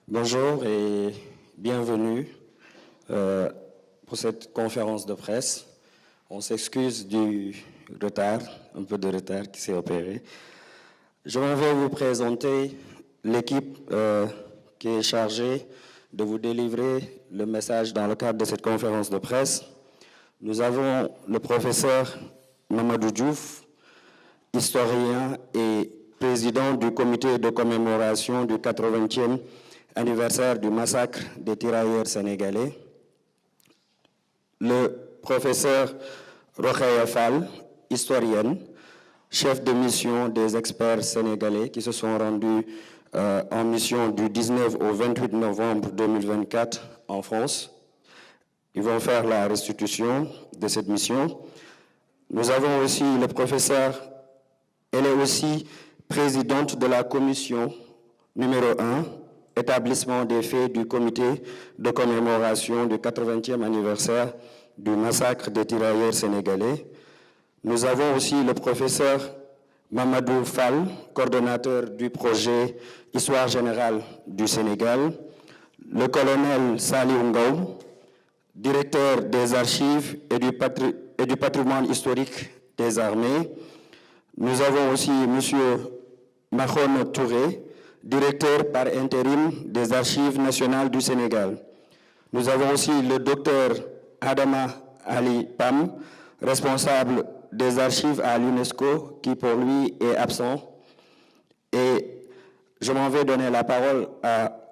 Bonjour et bienvenue pour cette conférence de presse. On s'excuse du retard, un peu de retard qui s'est opéré. Je vais vous présenter l'équipe qui est chargée de vous délivrer le message dans le cadre de cette conférence de presse. Nous avons le professeur Mamadou Diouf, historien et président du comité de commémoration du 80e anniversaire du massacre des tirailleurs sénégalais. Le professeur Rokhaya Fall, historienne, chef de mission des experts sénégalais qui se sont rendus en mission du 19 au 28 novembre 2024 en France. Ils vont faire la restitution de cette mission. Nous avons aussi le professeur, elle est aussi présidente de la commission numéro 1, établissement des faits du comité de commémoration du 80e anniversaire du massacre des tirailleurs sénégalais. Nous avons aussi le professeur Mamadou Fall, coordonnateur du projet Histoire générale du Sénégal, le colonel Saliou Ngom, directeur des archives et du patrimoine historique des armées. Nous avons aussi M. Mahone Touré, directeur par intérim des archives nationales du Sénégal. Nous avons aussi le docteur Adama Ali Pam, responsable des archives à l'UNESCO, qui pour lui est absent. Et je m'en vais donner la parole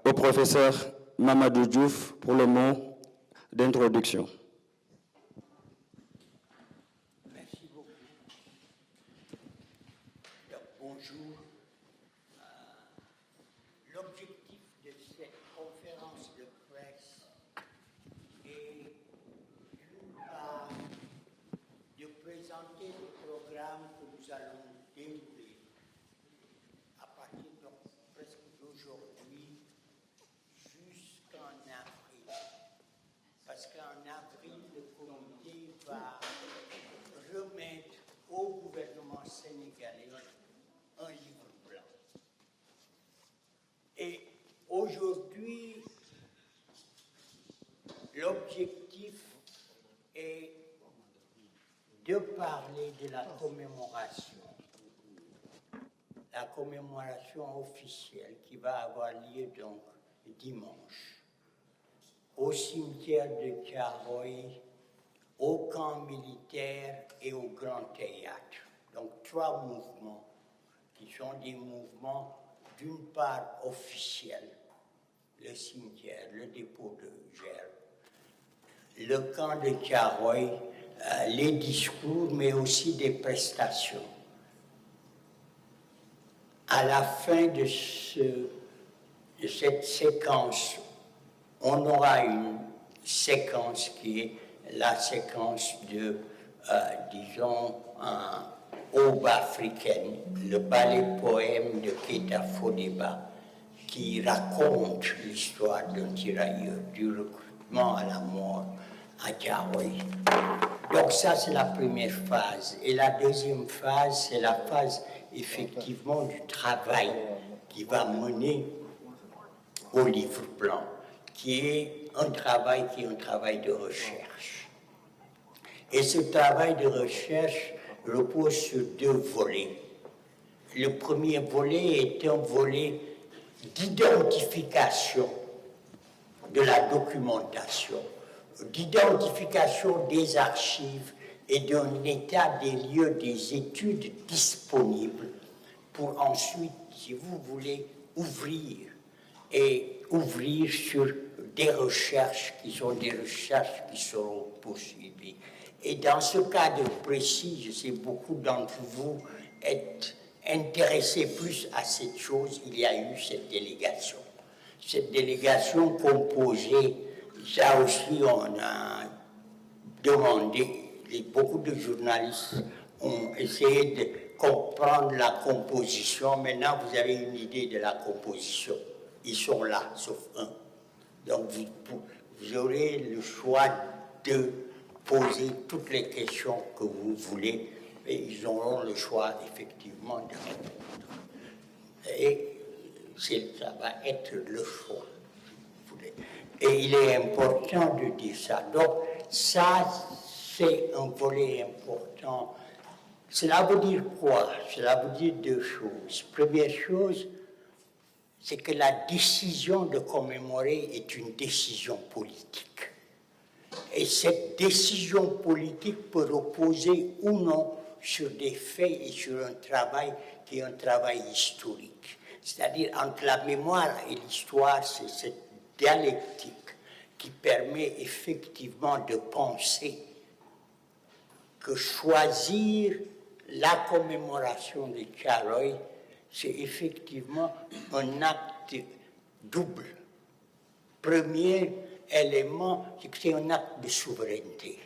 au professeur Mamadou Diouf pour le mot d'introduction. Merci beaucoup. Bonjour. L'objectif de cette conférence de presse est d'une part de présenter le programme que nous allons dérouler à partir de presque d'aujourd'hui jusqu'en avril. Parce qu'en avril, le comité va remettre au gouvernement sénégalais un livre blanc. Et aujourd'hui, l'objectif est de parler de la commémoration officielle qui va avoir lieu donc dimanche au cimetière de Thiaroye, au camp militaire et au Grand Théâtre. Donc 3 mouvements qui sont des mouvements d'une part officiels, le cimetière, le dépôt de Gerbe, le camp de Thiaroye, les discours, mais aussi des prestations. À la fin de cette séquence, on aura une séquence qui est la séquence de, disons, aube africaine, le ballet-poème de Keita Fodeba, qui raconte l'histoire d'un tirailleur, du recrutement à la mort à Thiaroye. Donc ça, c'est la première phase. Et la deuxième phase, c'est la phase, effectivement, du travail qui va mener au livre blanc, qui est un travail de recherche. Et ce travail de recherche repose sur 2 volets. Le premier volet est un volet d'identification de la documentation, d'identification des archives et d'un état des lieux des études disponibles pour ensuite, si vous voulez, ouvrir sur des recherches qui seront poursuivies. Et dans ce cadre précis, je sais beaucoup d'entre vous êtes intéressés plus à cette chose, il y a eu cette délégation. Cette délégation composée, ça aussi on a demandé, beaucoup de journalistes ont essayé de comprendre la composition. Maintenant, vous avez une idée de la composition. Ils sont là, sauf un. Donc, vous aurez le choix de poser toutes les questions que vous voulez, et ils auront le choix, effectivement, de répondre. Et ça va être le choix. plaît. Et il est important de dire ça. Donc, ça, c'est un volet important. Cela veut dire quoi? Cela veut dire deux choses. Première chose, c'est que la décision de commémorer est une décision politique. Et cette décision politique peut reposer ou non sur des faits et sur un travail qui est un travail historique. C'est-à-dire entre la mémoire et l'histoire, c'est cette dialectique qui permet effectivement de penser que choisir la commémoration de Thiaroye, c'est effectivement un acte double. Premier élément, c'est que c'est un acte de souveraineté.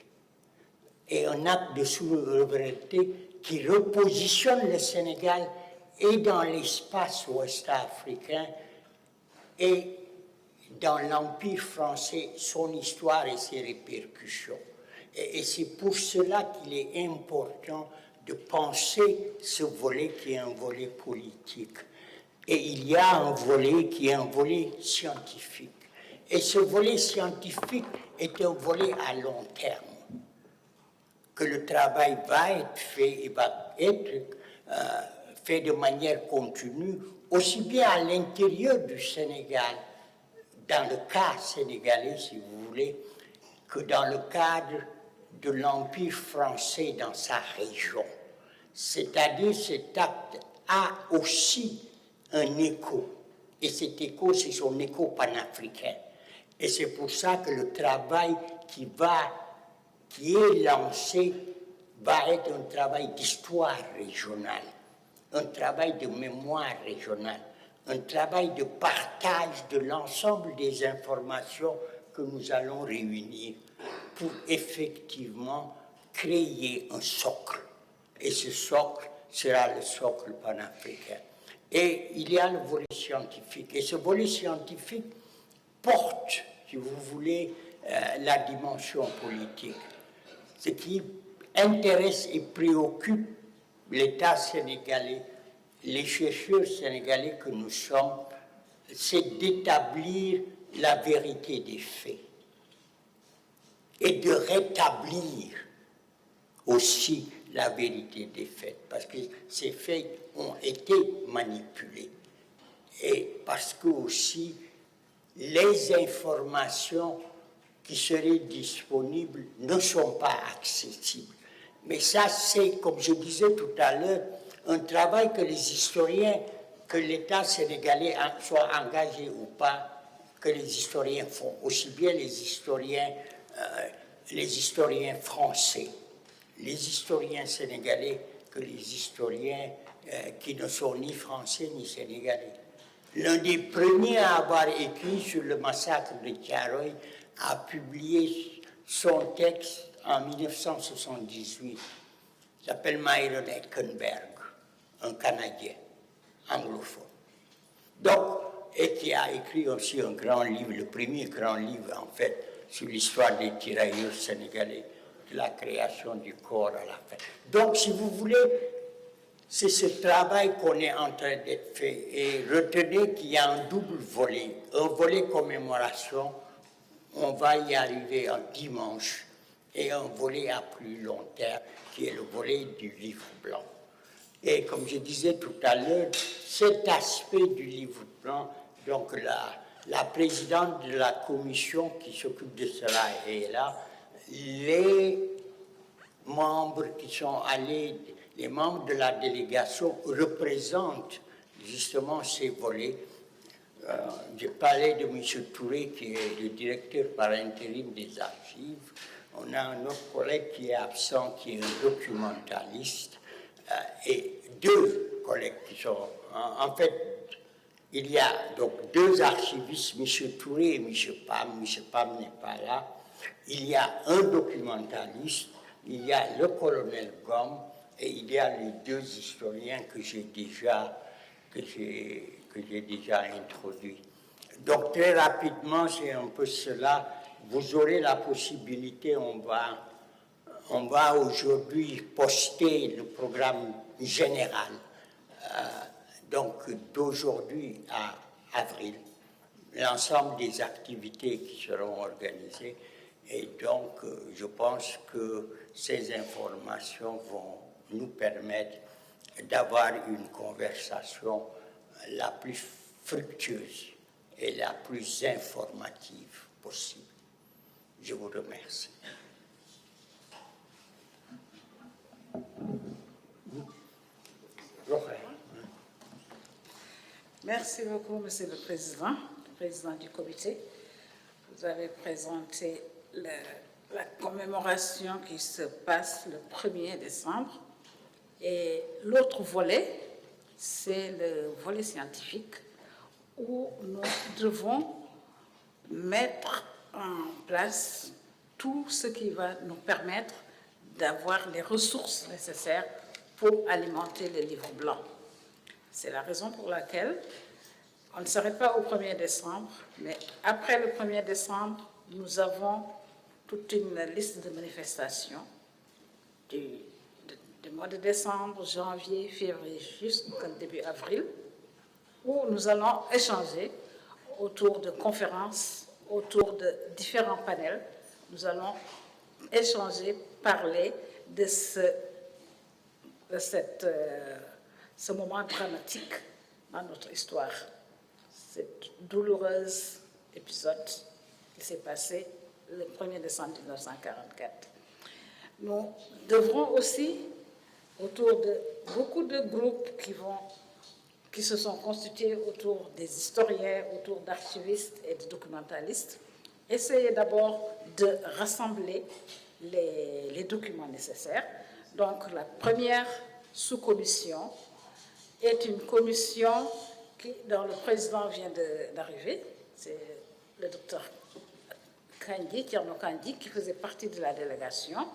Et un acte de souveraineté qui repositionne le Sénégal et dans l'espace ouest-africain et dans l'Empire français, son histoire et ses répercussions. Et c'est pour cela qu'il est important de penser ce volet qui est un volet politique. Et il y a un volet qui est un volet scientifique. Et ce volet scientifique est un volet à long terme, que le travail va être fait et va être fait de manière continue, aussi bien à l'intérieur du Sénégal, dans le cas sénégalais, si vous voulez, que dans le cadre de l'Empire français dans sa région. C'est-à-dire cet acte a aussi un écho, et cet écho, c'est son écho panafricain. Et c'est pour ça que le travail qui est lancé va être un travail d'histoire régionale, un travail de mémoire régionale, un travail de partage de l'ensemble des informations que nous allons réunir pour effectivement créer un socle. Et ce socle sera le socle panafricain. Et il y a le volet scientifique. Et ce volet scientifique porte, si vous voulez, la dimension politique. Ce qui intéresse et préoccupe l'État sénégalais, les chercheurs sénégalais que nous sommes, c'est d'établir la vérité des faits et de rétablir aussi la vérité des faits, parce que ces faits ont été manipulés et parce que aussi les informations qui seraient disponibles ne sont pas accessibles. Mais ça, c'est, comme je disais tout à l'heure, un travail que les historiens, que l'État sénégalais soit engagé ou pas, que les historiens font, aussi bien les historiens français, les historiens sénégalais que les historiens qui ne sont ni français ni sénégalais. L'un des premiers à avoir écrit sur le massacre de Thiaroye a publié son texte en 1978. Il s'appelle Myron Eckenberg, un Canadien anglophone. Donc, et qui a écrit aussi un grand livre, le premier grand livre en fait, sur l'histoire des tirailleurs sénégalais, de la création du corps à la fin. Donc, si vous voulez, c'est ce travail qu'on est en train d'être fait. Et retenez qu'il y a un double volet. Un volet commémoration, on va y arriver en dimanche, et un volet à plus long terme, qui est le volet du livre blanc. Et comme je disais tout à l'heure, cet aspect du livre blanc, donc la présidente de la commission qui s'occupe de cela est là, les membres qui sont allés, les membres de la délégation représentent justement ces volets. J'ai parlé de M. Touré, qui est le directeur par intérim des archives. On a un autre collègue qui est absent, qui est un documentaliste, et deux collègues qui sont... En fait, il y a donc deux archivistes, M. Touré et M. Pam. M. Pam n'est pas là. Il y a un documentaliste, il y a le colonel Gomme, et il y a les deux historiens que j'ai déjà introduits. Donc très rapidement, c'est un peu cela. Vous aurez la possibilité, on va aujourd'hui poster le programme général, donc d'aujourd'hui à avril, l'ensemble des activités qui seront organisées. Et donc, je pense que ces informations vont nous permettre d'avoir une conversation la plus fructueuse et la plus informative possible. Je vous remercie. Merci beaucoup, Monsieur le Président du comité. Vous avez présenté la commémoration qui se passe le 1er décembre. Et l'autre volet, c'est le volet scientifique où nous devons mettre en place tout ce qui va nous permettre d'avoir les ressources nécessaires pour alimenter le livre blanc. C'est la raison pour laquelle on ne s'arrête pas au 1er décembre, mais après le 1er décembre, nous avons toute une liste de manifestations du mois de décembre, janvier, février, jusqu'au début avril, où nous allons échanger autour de conférences, autour de différents panels. Nous allons échanger, parler de ce moment dramatique dans notre histoire, cet douloureux épisode qui s'est passé le 1er décembre 1944. Nous devrons aussi, autour de beaucoup de groupes qui se sont constitués autour des historiens, autour d'archivistes et de documentalistes, essayer d'abord de rassembler les documents nécessaires. Donc, la première sous-commission est une commission dont le président vient d'arriver, c'est le docteur Kandi, Tierno Kandi, qui faisait partie de la délégation.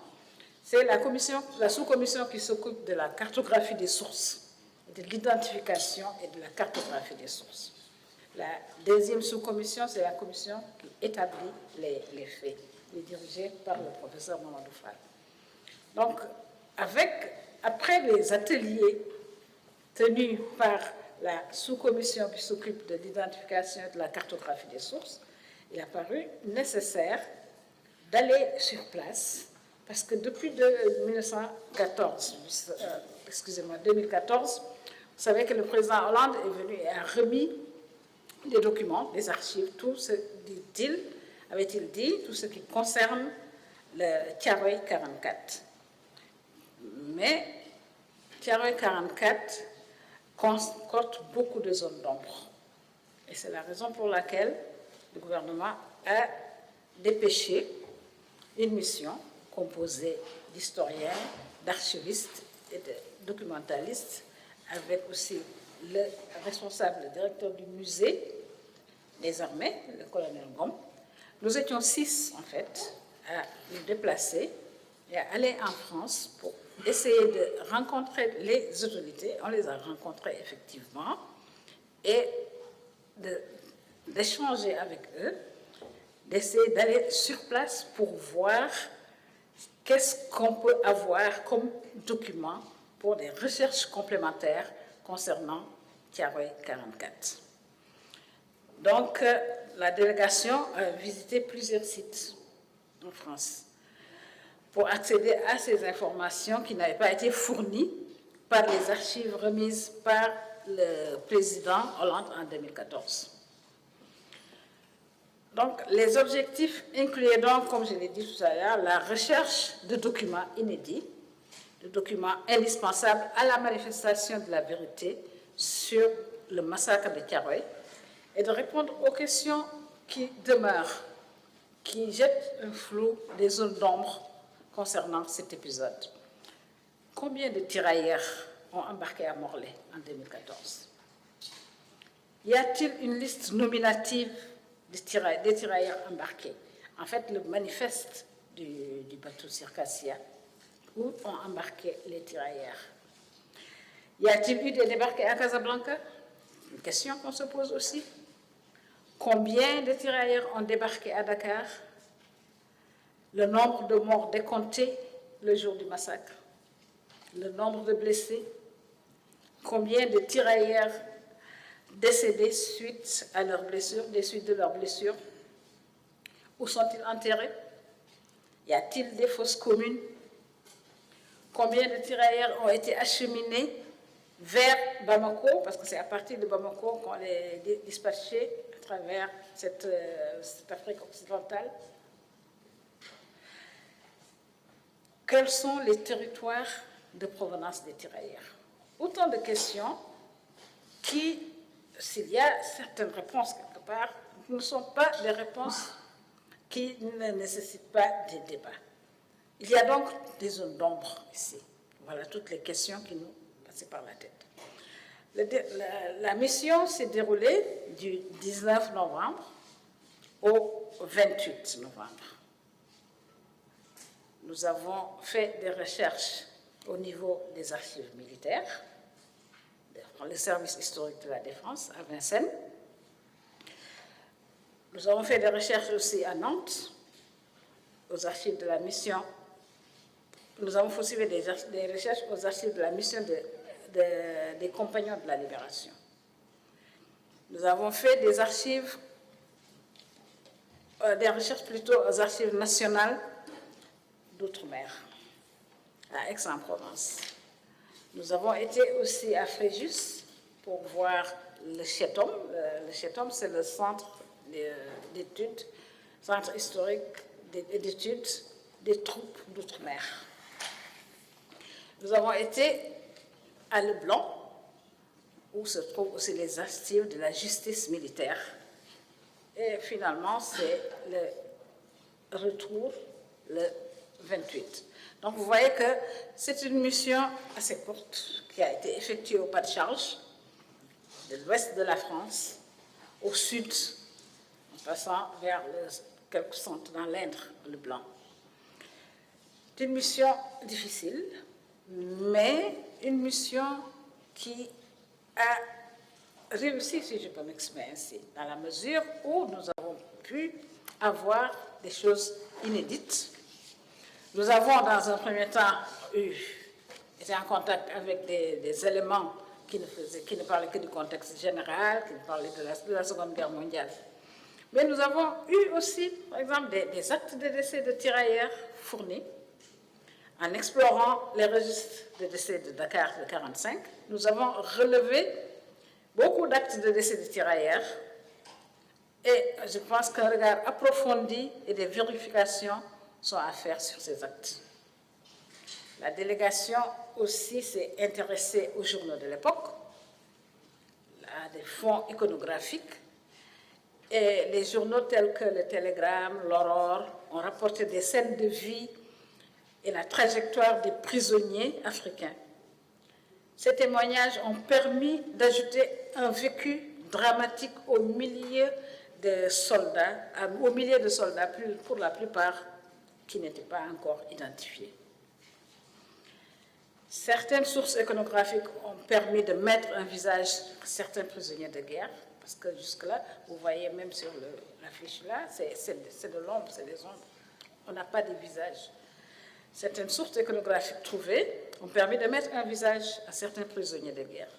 C'est la sous-commission qui s'occupe de la cartographie des sources, de l'identification et de la cartographie des sources. La deuxième sous-commission, c'est la commission qui établit les faits, qui est dirigée par le professeur Mamadou Fall. Donc, après les ateliers tenus par la sous-commission qui s'occupe de l'identification et de la cartographie des sources, il a paru nécessaire d'aller sur place, parce que depuis 2014, vous savez que le président Hollande est venu et a remis des documents, des archives, tout ce avait-il dit, tout ce qui concerne le Thiaroye 44. Mais Thiaroye 44 comporte beaucoup de zones d'ombre. Et c'est la raison pour laquelle le gouvernement a dépêché une mission composée d'historiens, d'archivistes et de documentalistes, avec aussi le responsable, le directeur du musée des armées, le colonel Ngom. Nous étions 6, en fait, à nous déplacer et à aller en France pour essayer de rencontrer les autorités. On les a rencontrés effectivement et d'échanger avec eux, d'essayer d'aller sur place pour voir qu'est-ce qu'on peut avoir comme document pour des recherches complémentaires concernant Thiaroye 44. Donc, la délégation a visité plusieurs sites en France pour accéder à ces informations qui n'avaient pas été fournies par les archives remises par le président Hollande en 2014. Donc, les objectifs incluaient donc, comme je l'ai dit tout à l'heure, la recherche de documents inédits, de documents indispensables à la manifestation de la vérité sur le massacre de Thiaroye et de répondre aux questions qui demeurent, qui jettent un flou, des zones d'ombre concernant cet épisode. Combien de tirailleurs ont embarqué à Morlaix en 2014? Y a-t-il une liste nominative des tirailleurs embarqués? En fait, le manifeste du bateau Circassia, où ont embarqué les tirailleurs. Y a-t-il eu des débarqués à Casablanca? Une question qu'on se pose aussi. Combien de tirailleurs ont débarqué à Dakar? Le nombre de morts décomptés le jour du massacre? Le nombre de blessés? Combien de tirailleurs décédés suite à leurs blessures, des suites de leurs blessures? Où sont-ils enterrés? Y a-t-il des fosses communes? Combien de tirailleurs ont été acheminés vers Bamako, parce que c'est à partir de Bamako qu'on les dispatchait à travers cette Afrique occidentale? Quels sont les territoires de provenance des tirailleurs? Autant de questions qui, s'il y a certaines réponses quelque part, ne sont pas des réponses qui ne nécessitent pas de débat. Il y a donc des zones d'ombre ici. Voilà toutes les questions qui nous passaient par la tête. La mission s'est déroulée du 19 novembre au 28 novembre. Nous avons fait des recherches au niveau des archives militaires, dans le service historique de la Défense à Vincennes. Nous avons fait des recherches aussi à Nantes, aux archives de la mission. Nous avons aussi fait des recherches aux archives de la mission des Compagnons de la Libération. Nous avons fait des recherches plutôt aux archives nationales d'outre-mer, à Aix-en-Provence. Nous avons été aussi à Fréjus pour voir le CHETOM. Le CHETOM, c'est le centre d'études, centre historique d'études des troupes d'outre-mer. Nous avons été à Leblanc, où se trouvent aussi les archives de la justice militaire. Et finalement, c'est le retour le 28. Donc vous voyez que c'est une mission assez courte qui a été effectuée au pas de charge, de l'ouest de la France au sud, en passant vers quelques centres dans l'Indre, le Blanc. C'est une mission difficile, mais une mission qui a réussi, si je peux m'exprimer ainsi, dans la mesure où nous avons pu avoir des choses inédites. Nous avons, dans un premier temps, été en contact avec des éléments qui ne parlaient que du contexte général, qui parlaient de la Seconde Guerre mondiale. Mais nous avons eu aussi, par exemple, des actes de décès de tirailleurs fournis. En explorant les registres de décès de Dakar de 1945, nous avons relevé beaucoup d'actes de décès de tirailleurs et je pense qu'un regard approfondi et des vérifications sont à faire sur ces actes. La délégation aussi s'est intéressée aux journaux de l'époque, à des fonds iconographiques, et les journaux tels que le Télégramme, l'Aurore ont rapporté des scènes de vie et la trajectoire des prisonniers africains. Ces témoignages ont permis d'ajouter un vécu dramatique aux milliers de soldats, pour la plupart qui n'étaient pas encore identifiés. Certaines sources iconographiques ont permis de mettre un visage à certains prisonniers de guerre, parce que jusque-là, vous voyez même sur l'affiche là, c'est de l'ombre, c'est des ombres. On n'a pas de visage. Certaines sources iconographiques trouvées ont permis de mettre un visage à certains prisonniers de guerre.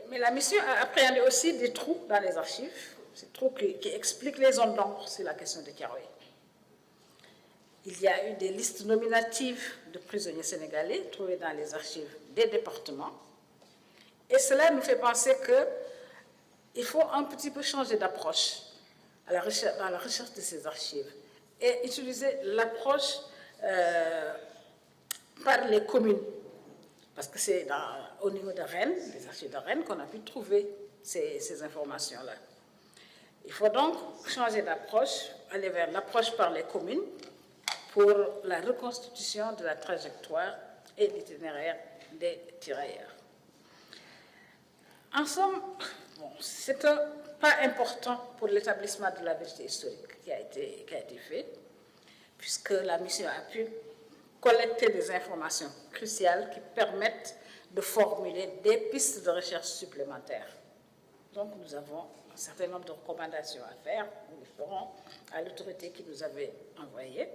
Mais la mission a appréhendé aussi des trous dans les archives, ces trous qui expliquent les zones d'ombre sur la question de Thiaroye. Il y a eu des listes nominatives de prisonniers sénégalais trouvées dans les archives des départements. Et cela nous fait penser qu'il faut un petit peu changer d'approche dans la recherche de ces archives et utiliser l'approche par les communes. Parce que c'est au niveau de Rennes, les archives de Rennes, qu'on a pu trouver ces informations-là. Il faut donc changer d'approche, aller vers l'approche par les communes pour la reconstitution de la trajectoire et l'itinéraire des tirailleurs. En somme, c'est un pas important pour l'établissement de la vérité historique qui a été fait, puisque la mission a pu collecter des informations cruciales qui permettent de formuler des pistes de recherche supplémentaires. Donc nous avons un certain nombre de recommandations à faire, nous les ferons à l'autorité qui nous avait envoyé.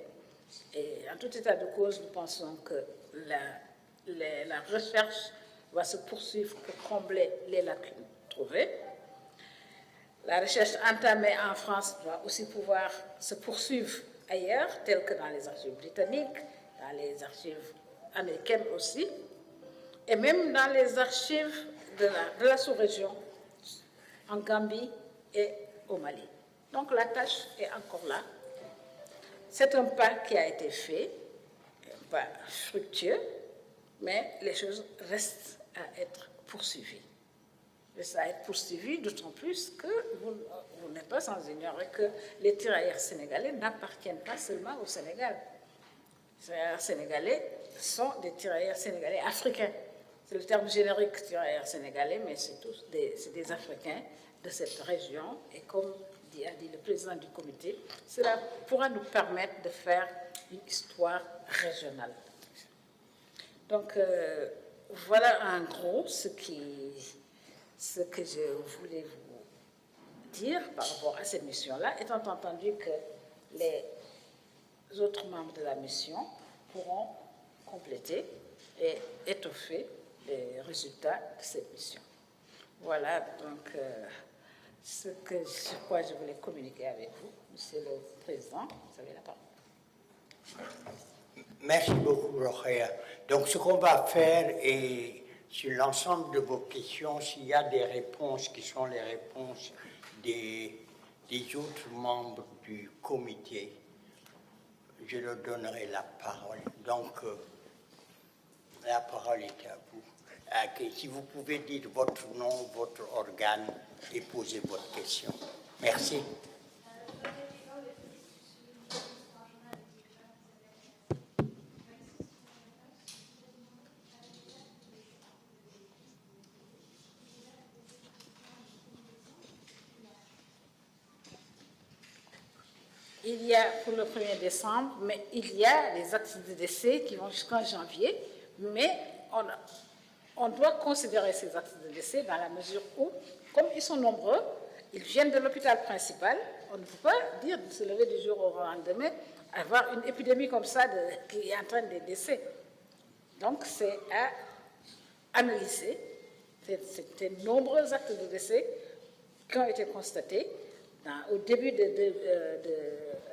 Et en tout état de cause, nous pensons que la recherche va se poursuivre pour combler les lacunes trouver. La recherche entamée en France doit aussi pouvoir se poursuivre ailleurs, telles que dans les archives britanniques, dans les archives américaines aussi, et même dans les archives de la sous-région, en Gambie et au Mali. Donc la tâche est encore là. C'est un pas qui a été fait, un pas fructueux, mais les choses restent à être poursuivies. Restent à être poursuivies, d'autant plus que vous n'êtes pas sans ignorer que les tirailleurs sénégalais n'appartiennent pas seulement au Sénégal. Les tirailleurs sénégalais sont des tirailleurs sénégalais africains. C'est le terme générique tirailleurs sénégalais, mais c'est des Africains de cette région. Et comme a dit le président du comité, cela pourra nous permettre de faire une histoire régionale. Donc, voilà en gros ce que je voulais vous dire par rapport à cette mission-là, étant entendu que les autres membres de la mission pourront compléter et étoffer les résultats de cette mission. Voilà donc ce sur quoi je voulais communiquer avec vous. Monsieur le Président, vous avez la parole. Merci beaucoup, Rokhaya. Donc, ce qu'on va faire est, sur l'ensemble de vos questions, s'il y a des réponses qui sont les réponses des autres membres du comité, je leur donnerai la parole. Donc, la parole est à vous. Si vous pouvez dire votre nom, votre organe et poser votre question. Merci. Il y a pour le 1er décembre, mais il y a des actes de décès qui vont jusqu'en janvier, mais on doit considérer ces actes de décès dans la mesure où, comme ils sont nombreux, ils viennent de l'hôpital principal, on ne peut pas dire de se lever du jour au lendemain, avoir une épidémie comme ça qui entraîne des décès. Donc c'est à analyser ces nombreux actes de décès qui ont été constatés au début de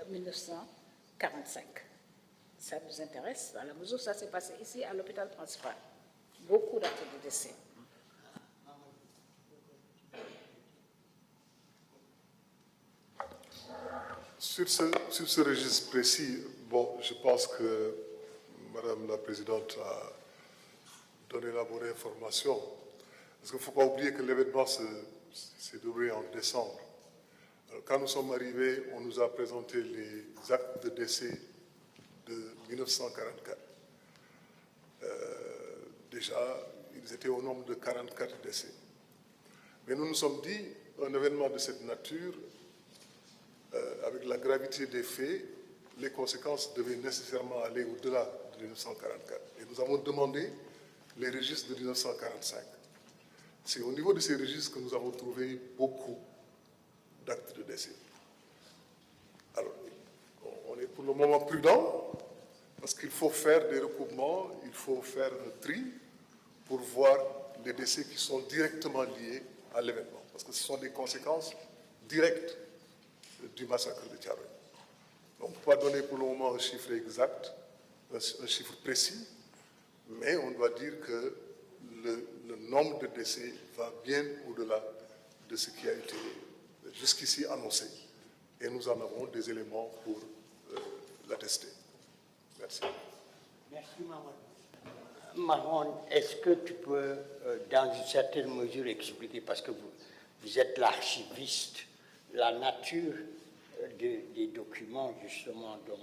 1945. Ça nous intéresse dans la mesure où ça s'est passé ici à l'hôpital principal. Beaucoup d'actes de décès. Sur ce registre précis, bon, je pense que Madame la Présidente a donné la bonne information. Parce qu'il ne faut pas oublier que l'événement s'est déroulé en décembre. Alors, quand nous sommes arrivés, on nous a présenté les actes de décès de 1944. Déjà, ils étaient au nombre de 44 décès. Mais nous nous sommes dit, un événement de cette nature, avec la gravité des faits, les conséquences devaient nécessairement aller au-delà de 1944. Et nous avons demandé les registres de 1945. C'est au niveau de ces registres que nous avons trouvé beaucoup d'actes de décès. Alors, on est pour le moment prudent, parce qu'il faut faire des recoupements, il faut faire un tri pour voir les décès qui sont directement liés à l'événement, parce que ce sont des conséquences directes du massacre de Thiaroye. On ne peut pas donner pour le moment un chiffre exact, un chiffre précis, mais on doit dire que le nombre de décès va bien au-delà de ce qui a été jusqu'ici annoncé. Et nous en avons des éléments pour l'attester. Merci. Merci, Maman. Maman, est-ce que tu peux, dans une certaine mesure, expliquer, parce que vous êtes l'archiviste, la nature des documents, justement, dont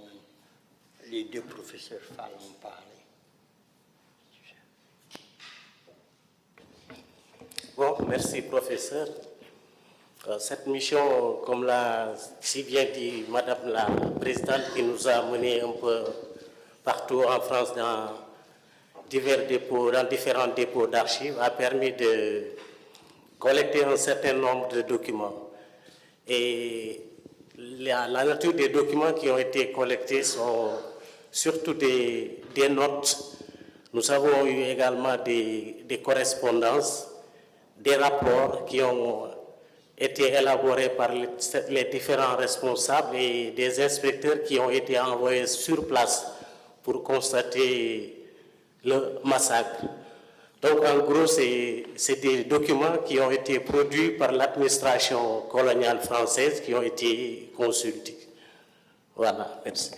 les deux professeurs Fall ont parlé? Bon, merci, professeur. Cette mission, comme l'a si bien dit Madame la Présidente, qui nous a menés un peu partout en France dans différents dépôts d'archives, a permis de collecter un certain nombre de documents. Et la nature des documents qui ont été collectés sont surtout des notes. Nous avons eu également des correspondances, des rapports qui ont été élaborés par les différents responsables et des inspecteurs qui ont été envoyés sur place pour constater le massacre. Donc en gros, c'est des documents qui ont été produits par l'administration coloniale française qui ont été consultés. Voilà, merci.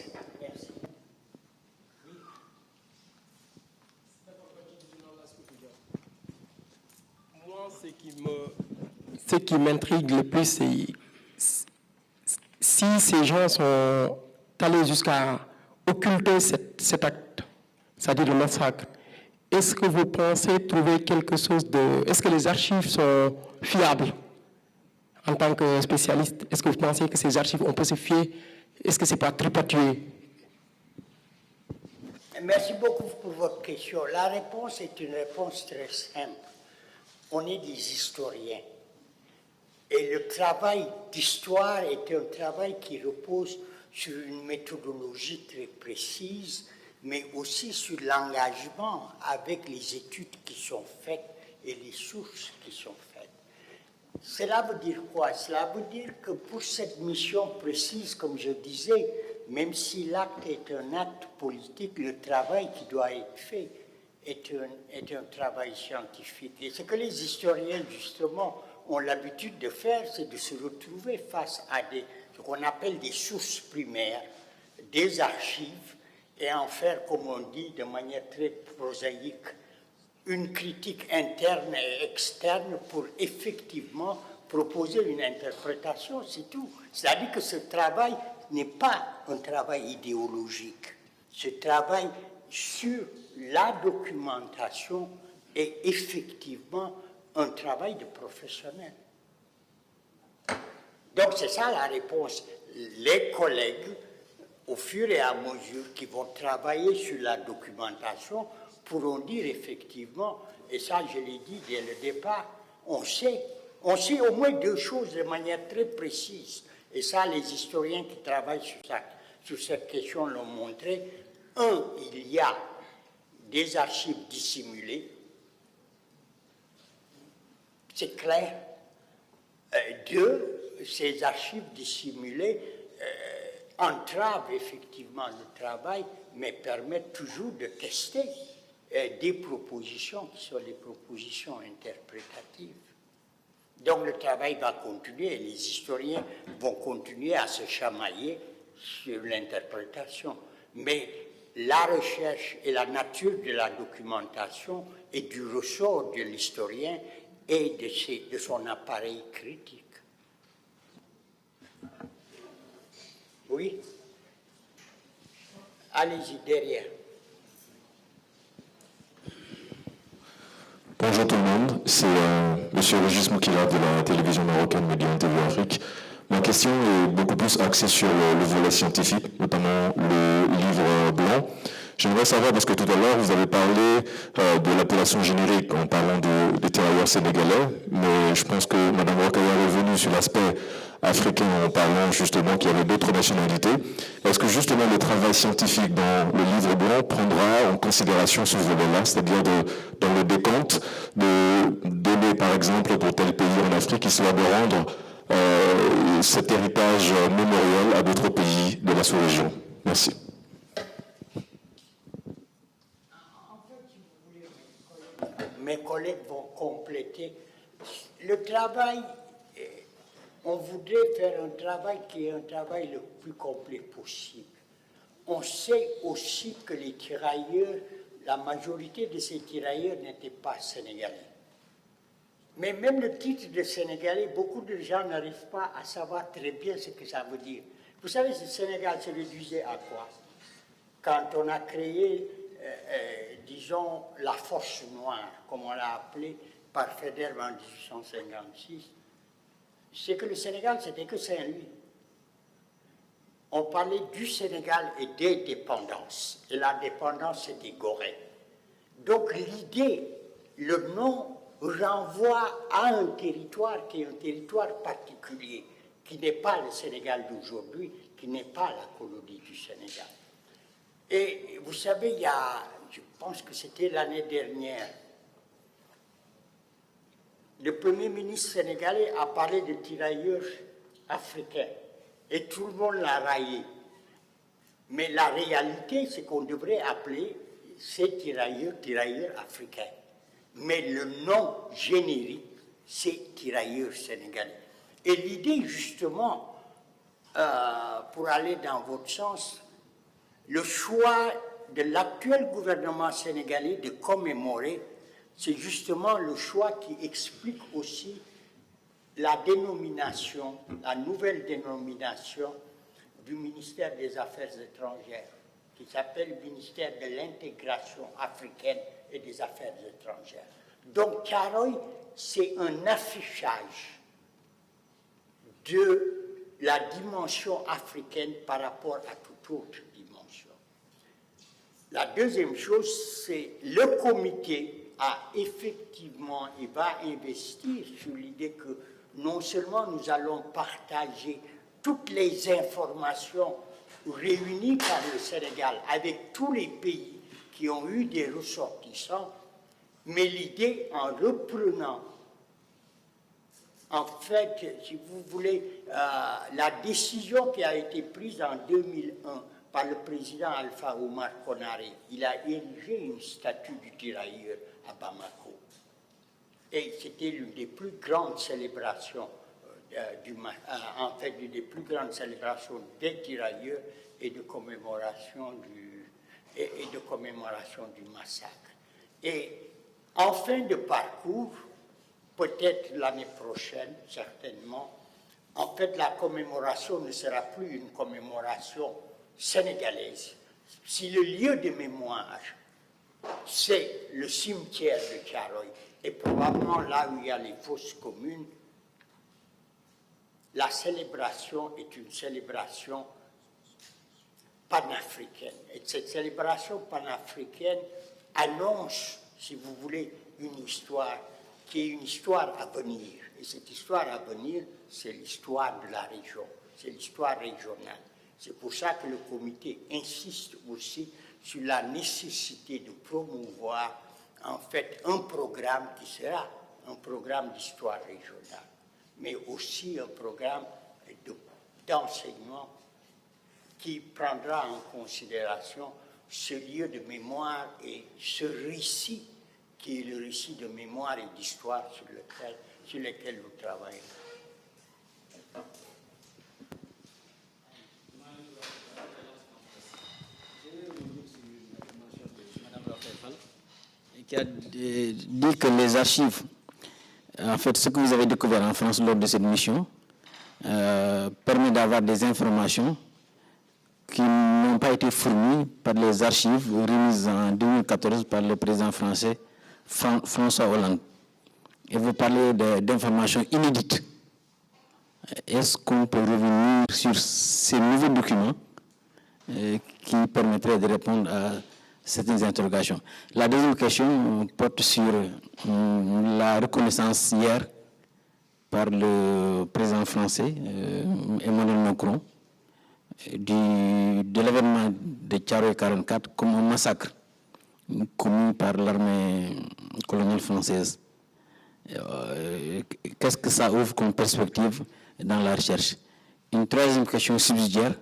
Moi, ce qui m'intrigue le plus, c'est si ces gens sont allés jusqu'à occulter cet acte, c'est-à-dire le massacre. Est-ce que vous pensez trouver quelque chose de... Est-ce que les archives sont fiables en tant que spécialiste? Est-ce que vous pensez que ces archives, on peut se fier? Est-ce que ce n'est pas tripatoué? Merci beaucoup pour votre question. La réponse est une réponse très simple. On est des historiens. Et le travail d'histoire est un travail qui repose sur une méthodologie très précise, mais aussi sur l'engagement avec les études qui sont faites et les sources qui sont faites. Cela veut dire quoi? Cela veut dire que pour cette mission précise, comme je disais, même si l'acte est un acte politique, le travail qui doit être fait est un travail scientifique. Et ce que les historiens, justement, ont l'habitude de faire, c'est de se retrouver face à ce qu'on appelle des sources primaires, des archives, et en faire, comme on dit de manière très prosaïque, une critique interne et externe pour effectivement proposer une interprétation, c'est tout. C'est-à-dire que ce travail n'est pas un travail idéologique. Ce travail sur la documentation est effectivement un travail de professionnel. Donc c'est ça la réponse. Les collègues, au fur et à mesure qu'ils vont travailler sur la documentation, pourront dire effectivement, et ça je l'ai dit dès le départ, on sait au moins deux choses de manière très précise. Et ça, les historiens qui travaillent sur cette question l'ont montré. Un, il y a des archives dissimulées, c'est clair. Deux, ces archives dissimulées entravent effectivement le travail, mais permettent toujours de tester des propositions qui sont des propositions interprétatives. Donc le travail va continuer et les historiens vont continuer à se chamailler sur l'interprétation. Mais la recherche et la nature de la documentation est du ressort de l'historien et de son appareil critique. Oui? Allez-y, derrière. Bonjour tout le monde, c'est M. Régis Moukila de la télévision marocaine Média TV Afrique. Ma question est beaucoup plus axée sur le volet scientifique, notamment le livre blanc. J'aimerais savoir, parce que tout à l'heure, vous avez parlé de l'appellation générique en parlant des tirailleurs sénégalais, mais je pense que Mme Rokhaya est revenue sur l'aspect africain en parlant justement qu'il y avait d'autres nationalités. Est-ce que justement le travail scientifique dans le livre blanc prendra en considération ce volet-là, c'est-à-dire dans le décompte, de donner par exemple pour tel pays en Afrique, histoire de rendre cet héritage mémoriel à d'autres pays de la sous-région? Merci. Mes collègues vont compléter. Le travail, on voudrait faire un travail qui est un travail le plus complet possible. On sait aussi que les tirailleurs, la majorité de ces tirailleurs n'étaient pas sénégalais. Mais même le titre de sénégalais, beaucoup de gens n'arrivent pas à savoir très bien ce que ça veut dire. Vous savez, le Sénégal se réduisait à quoi? Quand on a créé, disons, la force noire, comme on l'a appelé par Faidherbe en 1856, c'est que le Sénégal, c'était que Saint-Louis. On parlait du Sénégal et des dépendances. Et la dépendance, c'était Gorée. Donc l'idée, le nom renvoie à un territoire qui est un territoire particulier, qui n'est pas le Sénégal d'aujourd'hui, qui n'est pas la colonie du Sénégal. Et vous savez, je pense que c'était l'année dernière, le Premier ministre sénégalais a parlé de tirailleurs africains et tout le monde l'a raillé. Mais la réalité, c'est qu'on devrait appeler ces tirailleurs africains. Mais le nom générique, c'est tirailleurs sénégalais. Et l'idée, justement, pour aller dans votre sens, le choix de l'actuel gouvernement sénégalais de commémorer, c'est justement le choix qui explique aussi la dénomination, la nouvelle dénomination du ministère des Affaires étrangères, qui s'appelle ministère de l'intégration africaine et des Affaires étrangères. Donc, Thiaroye, c'est un affichage de la dimension africaine par rapport à toute autre dimension. La deuxième chose, c'est le comité a effectivement et va investir sur l'idée que non seulement nous allons partager toutes les informations réunies par le Sénégal avec tous les pays qui ont eu des ressortissants, mais l'idée en reprenant, en fait, si vous voulez, la décision qui a été prise en 2001 par le président Alpha Oumar Konaré, il a érigé une statue du tirailleur à Bamako. Et c'était l'une des plus grandes célébrations, une des plus grandes célébrations des tirailleurs et de commémoration du massacre. Et en fin de parcours, peut-être l'année prochaine, certainement, en fait, la commémoration ne sera plus une commémoration sénégalaise. Si le lieu de mémoire, c'est le cimetière de Thiaroye, et probablement là où il y a les fosses communes, la célébration est une célébration panafricaine. Et cette célébration panafricaine annonce, si vous voulez, une histoire qui est une histoire à venir. Et cette histoire à venir, c'est l'histoire de la région, c'est l'histoire régionale. C'est pour ça que le comité insiste aussi sur la nécessité de promouvoir en fait un programme qui sera un programme d'histoire régionale, mais aussi un programme d'enseignement qui prendra en considération ce lieu de mémoire et ce récit qui est le récit de mémoire et d'histoire sur lequel nous travaillons. Qui a dit que les archives, en fait, ce que vous avez découvert en France lors de cette mission, permet d'avoir des informations qui n'ont pas été fournies par les archives remises en 2014 par le président français François Hollande. Et vous parlez d'informations inédites. Est-ce qu'on peut revenir sur ces nouveaux documents qui permettraient de répondre à certaines interrogations? La deuxième question porte sur la reconnaissance hier par le président français Emmanuel Macron de l'événement de Thiaroye 44 comme un massacre commis par l'armée coloniale française. Qu'est-ce que ça ouvre comme perspective dans la recherche? Une troisième question subsidiaire,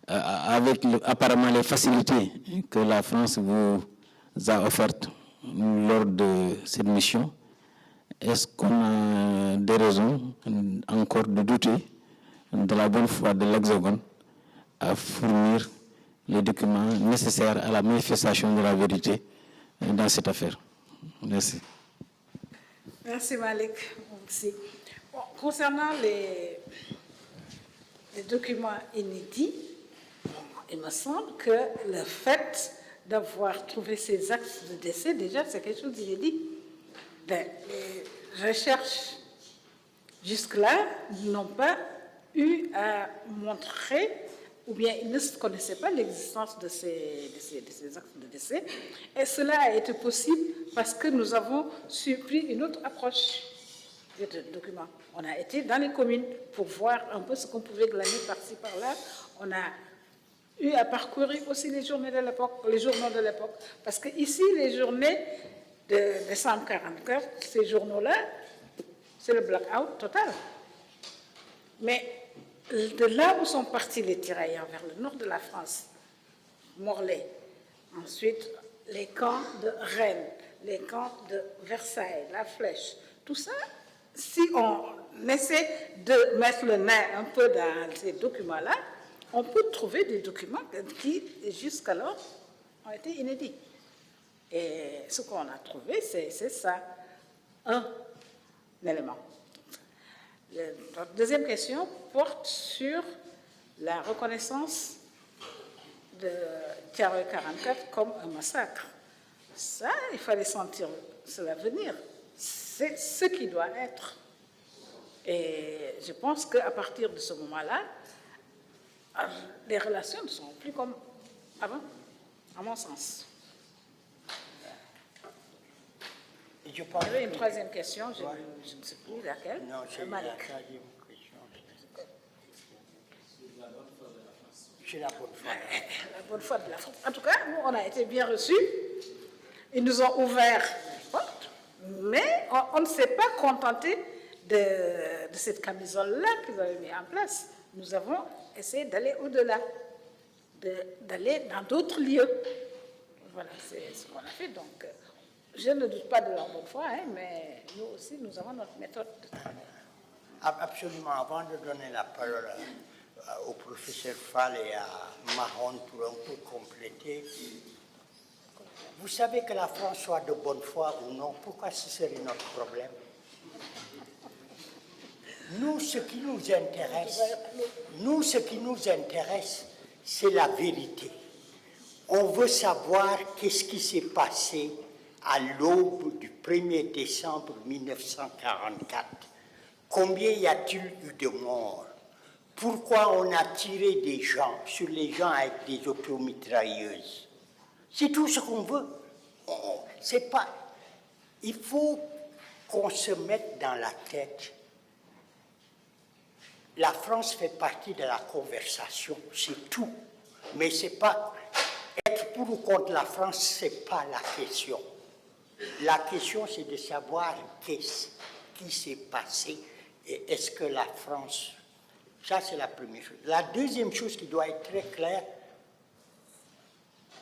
avec apparemment les facilités que la France vous a offertes lors de cette mission, est-ce qu'on a des raisons encore de douter de la bonne foi de l'Hexagone à fournir les documents nécessaires à la manifestation de la vérité dans cette affaire? Merci. Merci Malik. Merci. Bon, concernant les documents inédits, il me semble que le fait d'avoir trouvé ces actes de décès, déjà, c'est quelque chose d'inédit. Les recherches jusque-là n'ont pas eu à montrer, ou bien ils ne connaissaient pas l'existence de ces actes de décès. Et cela a été possible parce que nous avons pris une autre approche des documents. On a été dans les communes pour voir un peu ce qu'on pouvait glaner par-ci, par-là. On a eu à parcourir aussi les journaux de l'époque, parce que ici, les journées de décembre 1944, ces journaux-là, c'est le blackout total. Mais de là où sont partis les tirailleurs vers le nord de la France, Morlaix, ensuite les camps de Rennes, les camps de Versailles, la Flèche, tout ça, si on essaie de mettre le nez un peu dans ces documents-là, on peut trouver des documents qui, jusqu'alors, ont été inédits. Et ce qu'on a trouvé, c'est ça, un élément. La deuxième question porte sur la reconnaissance de Thiaroye 44 comme un massacre. Ça, il fallait sentir cela venir. C'est ce qui doit être. Et je pense qu'à partir de ce moment-là, les relations ne sont plus comme avant, à mon sens. Il y avait une troisième question, je ne sais plus laquelle. Non, c'est la troisième question. C'est la bonne foi. La bonne foi de la France. En tout cas, nous, on a été bien reçus. Ils nous ont ouvert les portes, mais on ne s'est pas contenté de cette camisole-là qu'ils avaient mis en place. Nous avons essayé d'aller au-delà, d'aller dans d'autres lieux. Voilà, c'est ce qu'on a fait. Donc, je ne doute pas de leur bonne foi, mais nous aussi, nous avons notre méthode de travail. Absolument. Avant de donner la parole au professeur Fall et à Mahon pour un peu compléter, vous savez que la France soit de bonne foi ou non, pourquoi ce serait notre problème? Nous, ce qui nous intéresse, c'est la vérité. On veut savoir qu'est-ce qui s'est passé à l'aube du 1er décembre 1944. Combien y a-t-il eu de morts? Pourquoi on a tiré sur les gens avec des automitrailleuses? C'est tout ce qu'on veut. C'est pas... Il faut qu'on se mette dans la tête. La France fait partie de la conversation, c'est tout. Mais c'est pas... Être pour ou contre la France, c'est pas la question. La question, c'est de savoir qu'est-ce qui s'est passé et est-ce que la France... Ça, c'est la première chose. La deuxième chose qui doit être très claire,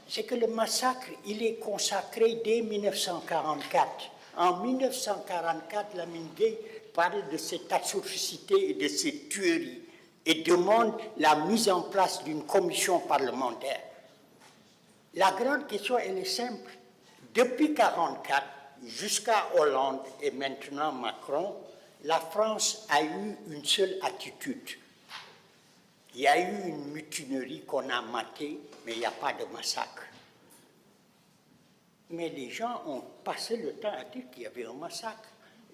c'est que le massacre, il est consacré dès 1944. En 1944, Lamine Gueye parle de cette atrocité et de cette tuerie et demande la mise en place d'une commission parlementaire. La grande question, elle est simple. Depuis 1944, jusqu'à Hollande et maintenant Macron, la France a eu une seule attitude. Il y a eu une mutinerie qu'on a matée, mais il n'y a pas de massacre. Mais les gens ont passé le temps à dire qu'il y avait un massacre.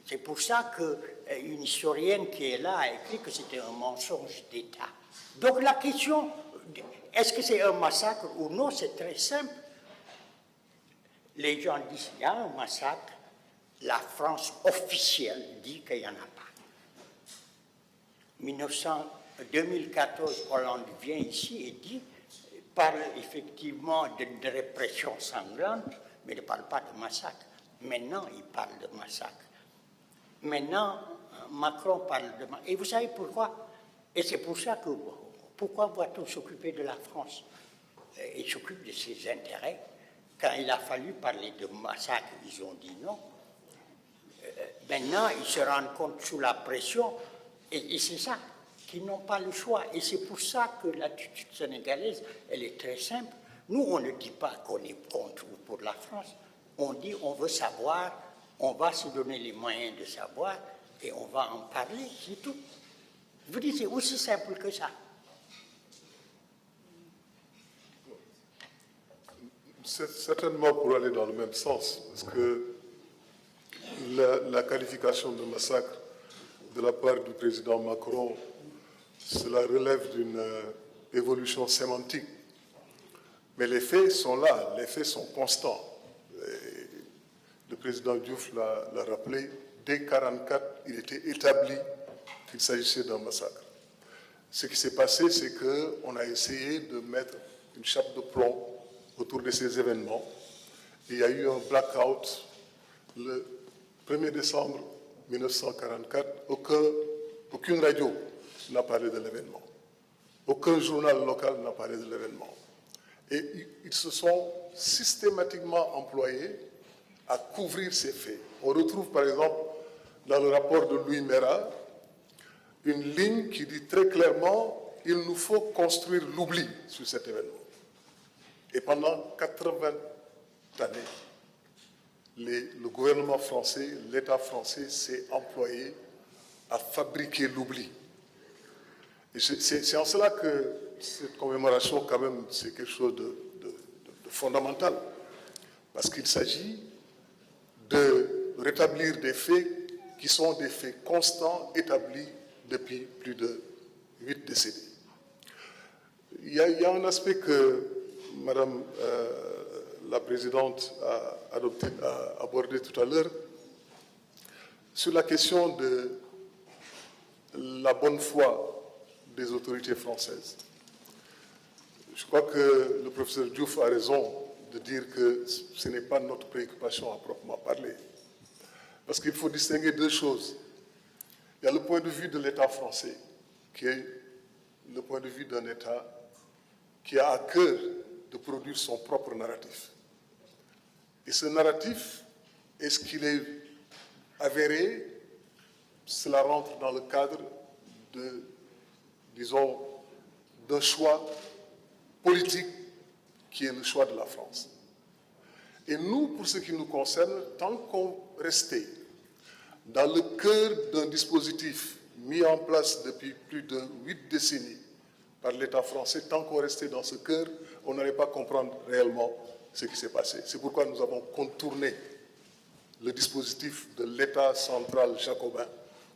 C'est pour ça qu'une historienne qui est là a écrit que c'était un mensonge d'État. Donc la question, est-ce que c'est un massacre ou non, c'est très simple. Les gens disent qu'il y a un massacre, la France officielle dit qu'il n'y en a pas. 2014, Hollande vient ici et parle effectivement de répression sanglante, mais ne parle pas de massacre. Maintenant, il parle de massacre. Maintenant, Macron parle de massacre. Et vous savez pourquoi? Et c'est pour ça que, pourquoi doit-on s'occuper de la France? Il s'occupe de ses intérêts. Quand il a fallu parler de massacre, ils ont dit non. Maintenant, ils se rendent compte sous la pression, et c'est ça, qu'ils n'ont pas le choix. Et c'est pour ça que l'attitude sénégalaise, elle est très simple. Nous, on ne dit pas qu'on est contre ou pour la France. On dit on veut savoir, on va se donner les moyens de savoir, et on va en parler, c'est tout. Je vous dis, c'est aussi simple que ça. C'est certainement pour aller dans le même sens, parce que la qualification de massacre de la part du président Macron, cela relève d'une évolution sémantique. Mais les faits sont là, les faits sont constants. Et le président Diouf l'a rappelé, dès 1944, il était établi qu'il s'agissait d'un massacre. Ce qui s'est passé, c'est qu'on a essayé de mettre une chape de plomb autour de ces événements. Et il y a eu un blackout le 1er décembre 1944, aucune radio n'a parlé de l'événement. Aucun journal local n'a parlé de l'événement. Et ils se sont systématiquement employés à couvrir ces faits. On retrouve par exemple dans le rapport de Louis Mera une ligne qui dit très clairement « Il nous faut construire l'oubli sur cet événement ». Et pendant 80 années, le gouvernement français, l'État français s'est employé à fabriquer l'oubli. Et c'est en cela que cette commémoration, quand même, c'est quelque chose de fondamental. Parce qu'il s'agit de rétablir des faits qui sont des faits constants, établis depuis plus de 8 décennies. Il y a un aspect que Madame la Présidente a abordé tout à l'heure, sur la question de la bonne foi des autorités françaises. Je crois que le professeur Diouf a raison de dire que ce n'est pas notre préoccupation à proprement parler. Parce qu'il faut distinguer deux choses. Il y a le point de vue de l'État français, qui est le point de vue d'un État qui a à cœur de produire son propre narratif. Et ce narratif, est-ce qu'il est avéré? Cela rentre dans le cadre de, disons, d'un choix politique qui est le choix de la France. Et nous, pour ce qui nous concerne, tant qu'on restait dans le cœur d'un dispositif mis en place depuis plus de 8 décennies par l'État français, tant qu'on restait dans ce cœur, on n'allait pas comprendre réellement ce qui s'est passé. C'est pourquoi nous avons contourné le dispositif de l'État central jacobin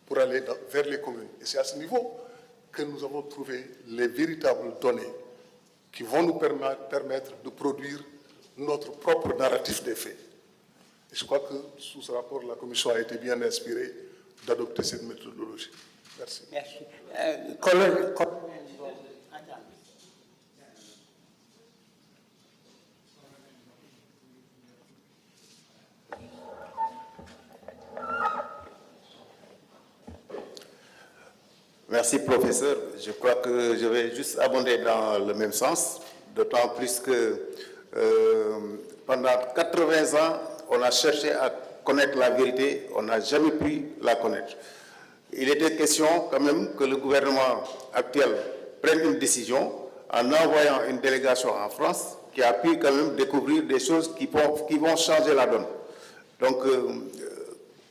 pour aller vers les communes. Et c'est à ce niveau que nous avons trouvé les véritables données qui vont nous permettre de produire notre propre narratif des faits. Et je crois que sous ce rapport, la Commission a été bien inspirée d'adopter cette méthodologie. Merci. Merci. Merci, professeur. Je crois que je vais juste abonder dans le même sens, d'autant plus que pendant 80 ans, on a cherché à connaître la vérité, on n'a jamais pu la connaître. Il était question quand même que le gouvernement actuel prenne une décision en envoyant une délégation en France qui a pu quand même découvrir des choses qui vont changer la donne. Donc,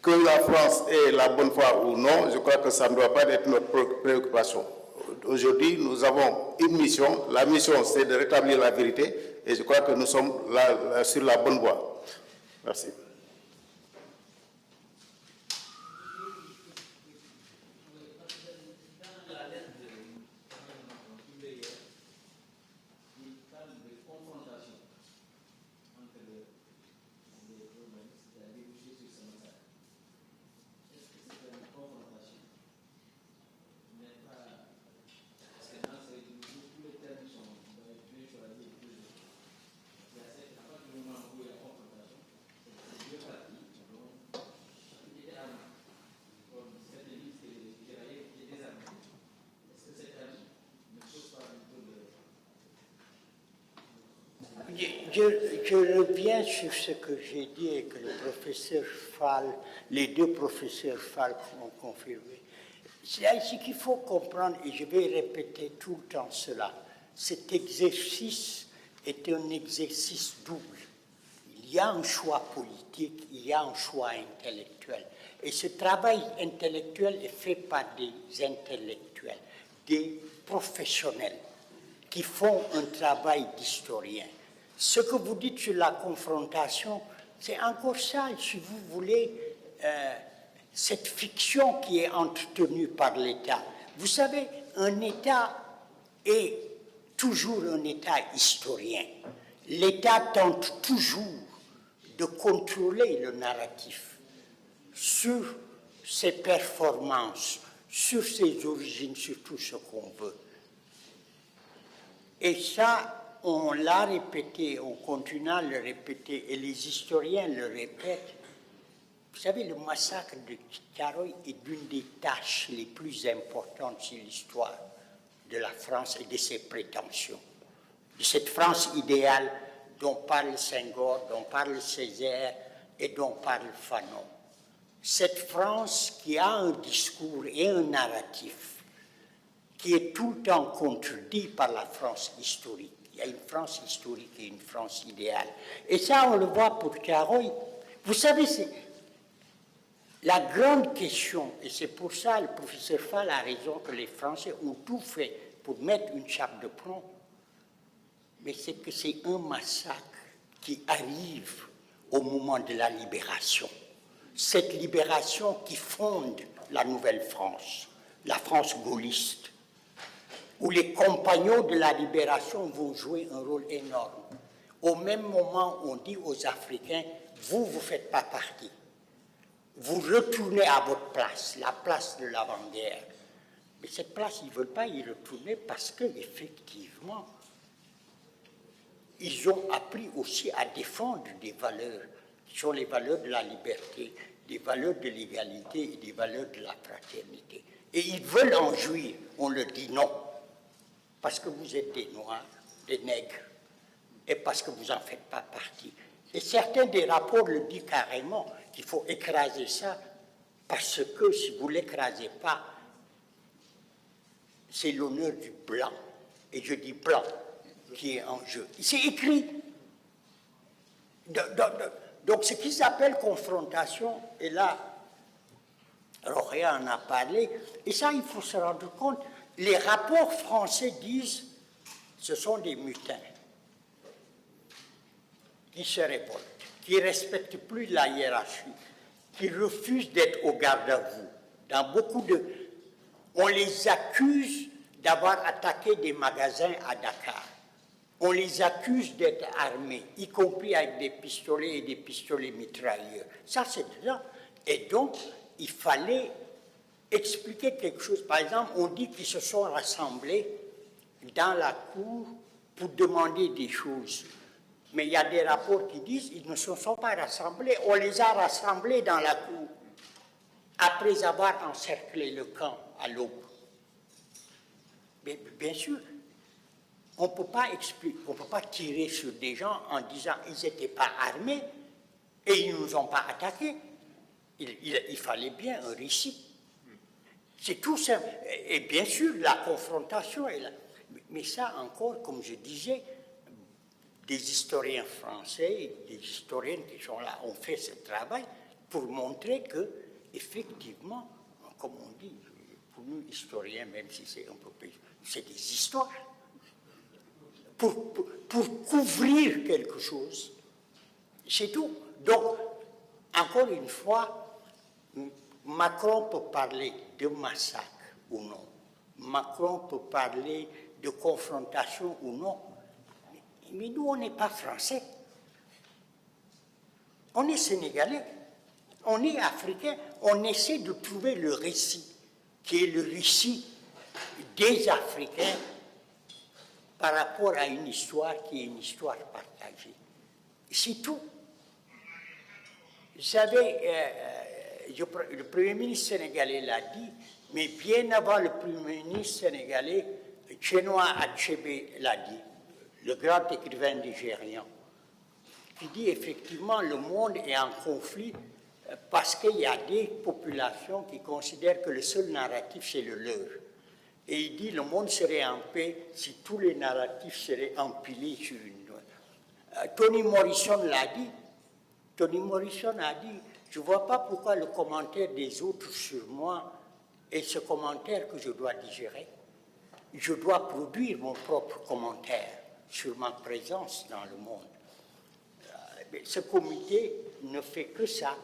que la France ait la bonne foi ou non, je crois que ça ne doit pas être notre préoccupation. Aujourd'hui, nous avons une mission. La mission, c'est de rétablir la vérité et je crois que nous sommes là sur la bonne voie. Merci. Je reviens sur ce que j'ai dit et que le professeur Fall, les deux professeurs Fall ont confirmé. Ce qu'il faut comprendre, et je vais répéter tout le temps cela, cet exercice est un exercice double. Il y a un choix politique, il y a un choix intellectuel. Et ce travail intellectuel est fait par des intellectuels, des professionnels qui font un travail d'historien. Ce que vous dites sur la confrontation, c'est encore ça, si vous voulez, cette fiction qui est entretenue par l'État. Vous savez, un État est toujours un État historien. L'État tente toujours de contrôler le narratif sur ses performances, sur ses origines, sur tout ce qu'on veut. Et ça, on l'a répété, on continue à le répéter, et les historiens le répètent. Vous savez, le massacre de Thiaroye est l'une des tâches les plus importantes sur l'histoire de la France et de ses prétentions. De cette France idéale dont parle Senghor, dont parle Césaire et dont parle Fanon. Cette France qui a un discours et un narratif qui est tout le temps contredit par la France historique. Il y a une France historique et une France idéale. Et ça, on le voit pour Thiaroye. Vous savez, c'est la grande question, et c'est pour ça le professeur Fall a raison que les Français ont tout fait pour mettre une chape de plomb, mais c'est que c'est un massacre qui arrive au moment de la libération. Cette libération qui fonde la nouvelle France, la France gaulliste, où les compagnons de la libération vont jouer un rôle énorme. Au même moment, on dit aux Africains, vous ne faites pas partie. Vous retournez à votre place, la place de l'avant-guerre. Mais cette place, ils ne veulent pas y retourner parce qu'effectivement, ils ont appris aussi à défendre des valeurs qui sont les valeurs de la liberté, des valeurs de l'égalité et des valeurs de la fraternité. Et ils veulent en jouir. On leur dit non, parce que vous êtes des Noirs, des nègres, et parce que vous n'en faites pas partie. Et certains des rapports le disent carrément qu'il faut écraser ça, parce que si vous ne l'écrasez pas, c'est l'honneur du blanc, et je dis blanc, qui est en jeu. C'est écrit. Donc ce qui s'appelle confrontation, et là, Rohea en a parlé, et ça il faut se rendre compte, les rapports français disent ce sont des mutins qui se révoltent, qui ne respectent plus la hiérarchie, qui refusent d'être au garde à vous. Dans beaucoup de... On les accuse d'avoir attaqué des magasins à Dakar. On les accuse d'être armés, y compris avec des pistolets et des pistolets mitrailleurs. Ça, c'est dedans. Et donc, il fallait expliquer quelque chose. Par exemple, on dit qu'ils se sont rassemblés dans la cour pour demander des choses. Mais il y a des rapports qui disent qu'ils ne se sont pas rassemblés. On les a rassemblés dans la cour après avoir encerclé le camp à l'aube. Mais bien sûr, on ne peut pas expliquer, on ne peut pas tirer sur des gens en disant qu'ils n'étaient pas armés et ils ne nous ont pas attaqués. Il fallait bien un récit. C'est tout simple. Et bien sûr, la confrontation est là. Mais ça encore, comme je disais, des historiens français et des historiennes qui sont là ont fait ce travail pour montrer que, effectivement, comme on dit, pour nous historiens, même si c'est un peu plus, c'est des histoires. Pour couvrir quelque chose, c'est tout. Donc, encore une fois, Macron peut parler de massacre ou non. Macron peut parler de confrontation ou non. Mais nous, on n'est pas français. On est sénégalais. On est africain. On essaie de trouver le récit, qui est le récit des Africains par rapport à une histoire qui est une histoire partagée. C'est tout. Vous savez, le Premier ministre sénégalais l'a dit, mais bien avant le Premier ministre sénégalais, Chinua Achebe l'a dit, le grand écrivain nigérian, qui dit effectivement le monde est en conflit parce qu'il y a des populations qui considèrent que le seul narratif c'est le leur. Et il dit le monde serait en paix si tous les narratifs seraient empilés sur une autre. Toni Morrison l'a dit. Toni Morrison a dit, je ne vois pas pourquoi le commentaire des autres sur moi est ce commentaire que je dois digérer. Je dois produire mon propre commentaire sur ma présence dans le monde. Ce comité ne fait que ça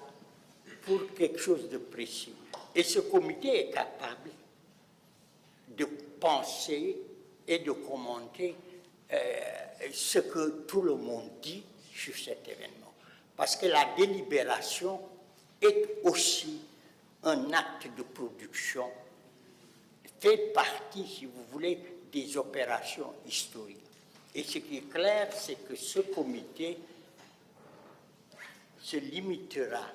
pour quelque chose de précis. Et ce comité est capable de penser et de commenter ce que tout le monde dit sur cet événement. Parce que la délibération est aussi un acte de production, fait partie, si vous voulez, des opérations historiques. Et ce qui est clair, c'est que ce comité se limitera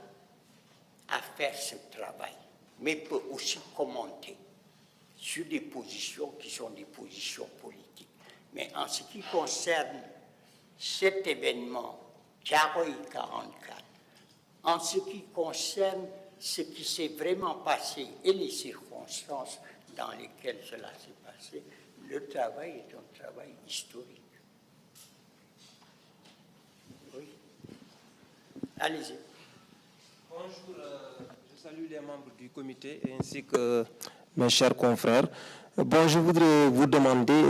à faire ce travail, mais peut aussi commenter sur des positions qui sont des positions politiques. Mais en ce qui concerne cet événement, Thiaroye 44, en ce qui concerne ce qui s'est vraiment passé et les circonstances dans lesquelles cela s'est passé, le travail est un travail historique. Oui. Allez-y. Bonjour, je salue les membres du comité ainsi que mes chers confrères. Bon, je voudrais vous demander,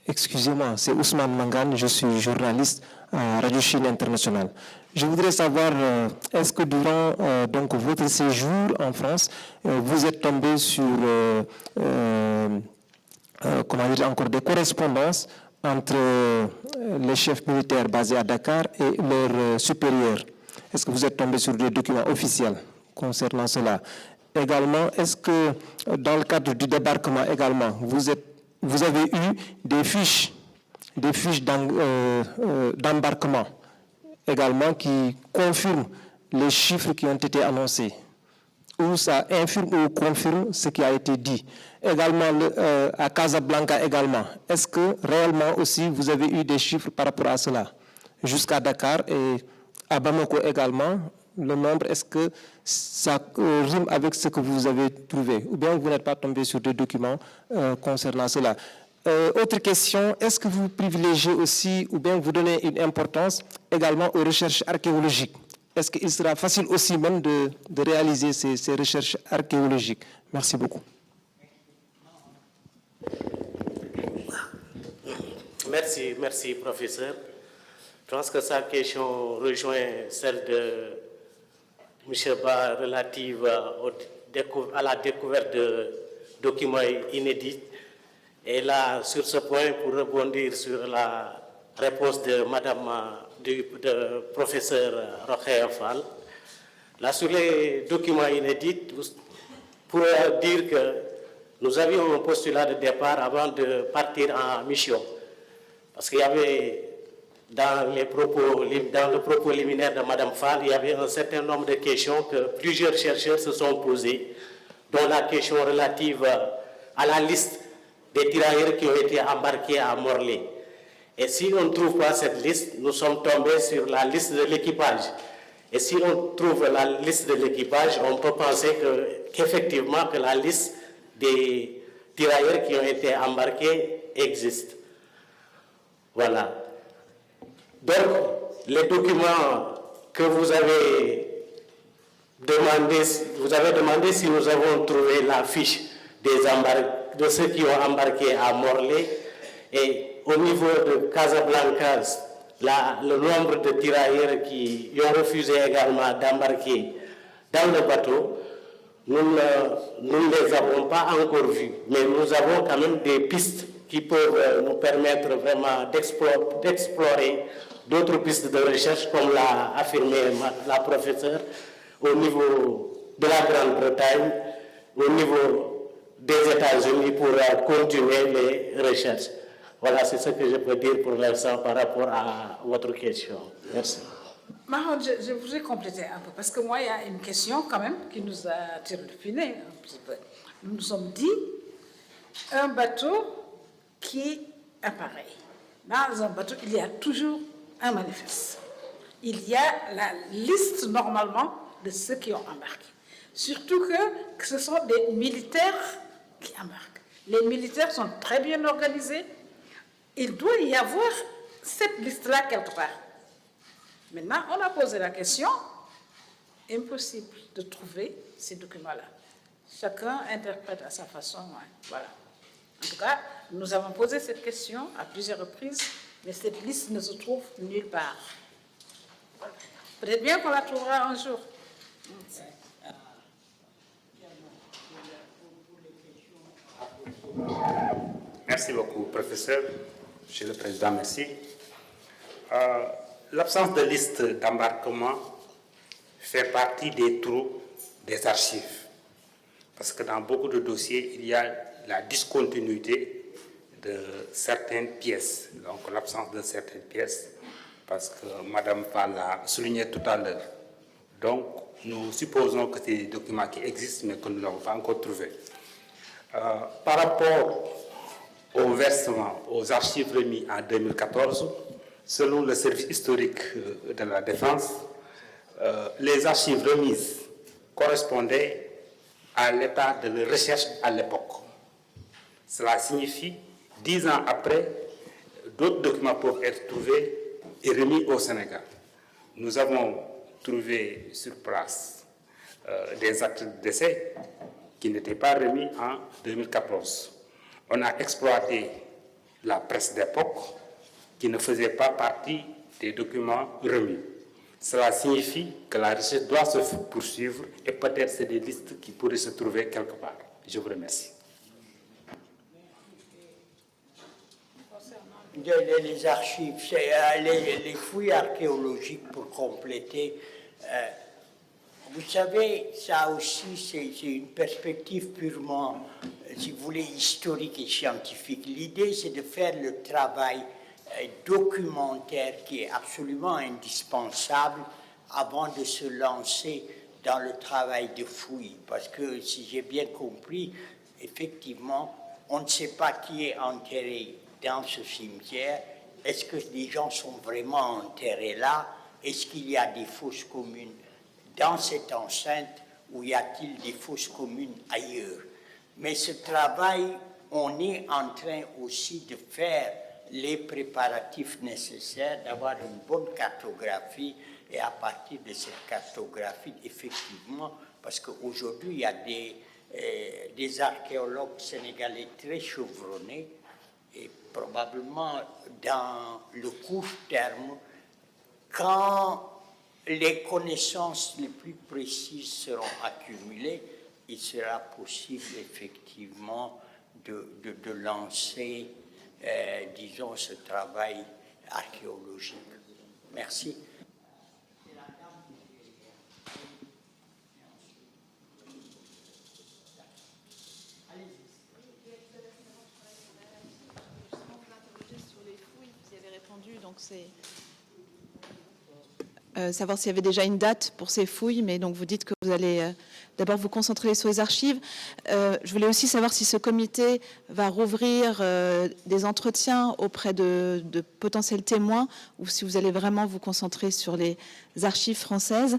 excusez-moi, c'est Ousmane Mangane, je suis journaliste à Radio Chine Internationale. Je voudrais savoir, est-ce que durant donc votre séjour en France, vous êtes tombé sur comment dire, encore des correspondances entre les chefs militaires basés à Dakar et leurs supérieurs? Est-ce que vous êtes tombé sur des documents officiels concernant cela? Également, est-ce que dans le cadre du débarquement également, vous avez eu des fiches d'embarquement également qui confirment les chiffres qui ont été annoncés, ou ça infirme ou confirme ce qui a été dit? Également, à Casablanca également, est-ce que réellement aussi vous avez eu des chiffres par rapport à cela? Jusqu'à Dakar et à Bamako également, le nombre, est-ce que ça rime avec ce que vous avez trouvé? Ou bien vous n'êtes pas tombé sur des documents concernant cela? Autre question, est-ce que vous privilégiez aussi, ou bien vous donnez une importance également aux recherches archéologiques? Est-ce qu'il sera facile aussi même de réaliser ces recherches archéologiques? Merci beaucoup. Merci, professeur. Je pense que sa question rejoint celle de M. Ba relative à la découverte de documents inédits. Et là, sur ce point, pour rebondir sur la réponse de de professeur Rokhaya Fall, là, sur les documents inédits, pour dire que nous avions un postulat de départ avant de partir en mission. Parce qu'il y avait, dans le propos liminaire de Mme Fall, il y avait un certain nombre de questions que plusieurs chercheurs se sont posées, dont la question relative à la liste des tirailleurs qui ont été embarqués à Morlaix. Et si on ne trouve pas cette liste, nous sommes tombés sur la liste de l'équipage. Et si on trouve la liste de l'équipage, on peut penser qu'effectivement que la liste des tirailleurs qui ont été embarqués existe. Voilà. Donc, les documents que vous avez demandé si nous avons trouvé la fiche de ceux qui ont embarqué à Morlaix, et au niveau de Casablanca, le nombre de tirailleurs qui ont refusé également d'embarquer dans le bateau, nous ne les avons pas encore vus, mais nous avons quand même des pistes qui peuvent nous permettre vraiment d'explorer d'autres pistes de recherche, comme l'a affirmé la professeure, au niveau de la Grande-Bretagne, au niveau des États-Unis, pour continuer les recherches. Voilà, c'est ce que je peux dire pour l'instant par rapport à votre question. Merci. Mahmoud, je voudrais compléter un peu, parce que moi, il y a une question quand même qui nous a tiré le filet un petit peu. Nous nous sommes dit, un bateau qui apparaît. Dans un bateau, il y a toujours un manifeste. Il y a la liste, normalement, de ceux qui ont embarqué. Surtout que ce sont des militaires qui embarquent. Les militaires sont très bien organisés. Il doit y avoir cette liste-là quelque part. Maintenant, on a posé la question, impossible de trouver ces documents-là. Chacun interprète à sa façon. Voilà. En tout cas, nous avons posé cette question à plusieurs reprises, mais cette liste ne se trouve nulle part. Voilà. Peut-être bien qu'on la trouvera un jour. Merci beaucoup, professeur. Monsieur le Président, merci. L'absence de liste d'embarquement fait partie des trous des archives. Parce que dans beaucoup de dossiers, il y a la discontinuité de certaines pièces. Donc l'absence de certaines pièces, parce que Mme Fall l'a souligné tout à l'heure. Donc nous supposons que c'est des documents qui existent, mais que nous n'avons pas encore trouvés. Par rapport au versement aux archives remis en 2014, selon le service historique de la Défense, les archives remises correspondaient à l'état de la recherche à l'époque. Cela signifie, 10 ans après, d'autres documents peuvent être trouvés et remis au Sénégal. Nous avons trouvé sur place des actes de décès qui n'étaient pas remis en 2014. On a exploité la presse d'époque qui ne faisait pas partie des documents remis. Cela signifie que la recherche doit se poursuivre et peut-être c'est des listes qui pourraient se trouver quelque part. Je vous remercie. Les archives, les fouilles archéologiques pour compléter. Vous savez, ça aussi, c'est une perspective purement, si vous voulez, historique et scientifique. L'idée, c'est de faire le travail documentaire qui est absolument indispensable avant de se lancer dans le travail de fouille. Parce que, si j'ai bien compris, effectivement, on ne sait pas qui est enterré dans ce cimetière. Est-ce que les gens sont vraiment enterrés là? Est-ce qu'il y a des fosses communes dans cette enceinte ou y a-t-il des fosses communes ailleurs? Mais ce travail, on est en train aussi de faire les préparatifs nécessaires, d'avoir une bonne cartographie et à partir de cette cartographie, effectivement, parce qu'aujourd'hui, il y a des archéologues sénégalais très chevronnés et probablement dans le court terme, quand les connaissances les plus précises seront accumulées, il sera possible effectivement de lancer, disons, ce travail archéologique. Merci. Donc c'est savoir s'il y avait déjà une date pour ces fouilles, mais donc vous dites que vous allez d'abord vous concentrer sur les archives. Je voulais aussi savoir si ce comité va rouvrir des entretiens auprès de potentiels témoins ou si vous allez vraiment vous concentrer sur les archives françaises.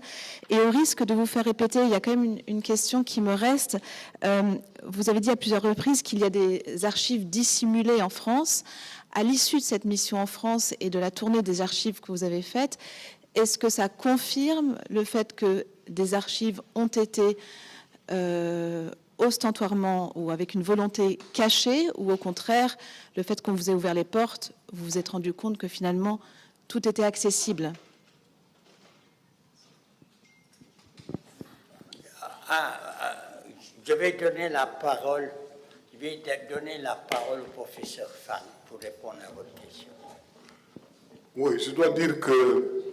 Et au risque de vous faire répéter, il y a quand même une question qui me reste. Vous avez dit à plusieurs reprises qu'il y a des archives dissimulées en France. À l'issue de cette mission en France et de la tournée des archives que vous avez faite, est-ce que ça confirme le fait que des archives ont été ostentoirement ou avec une volonté cachée, ou au contraire, le fait qu'on vous ait ouvert les portes, vous vous êtes rendu compte que finalement tout était accessible? Je vais donner la parole au professeur Fall pour répondre à votre question. Oui, je dois dire que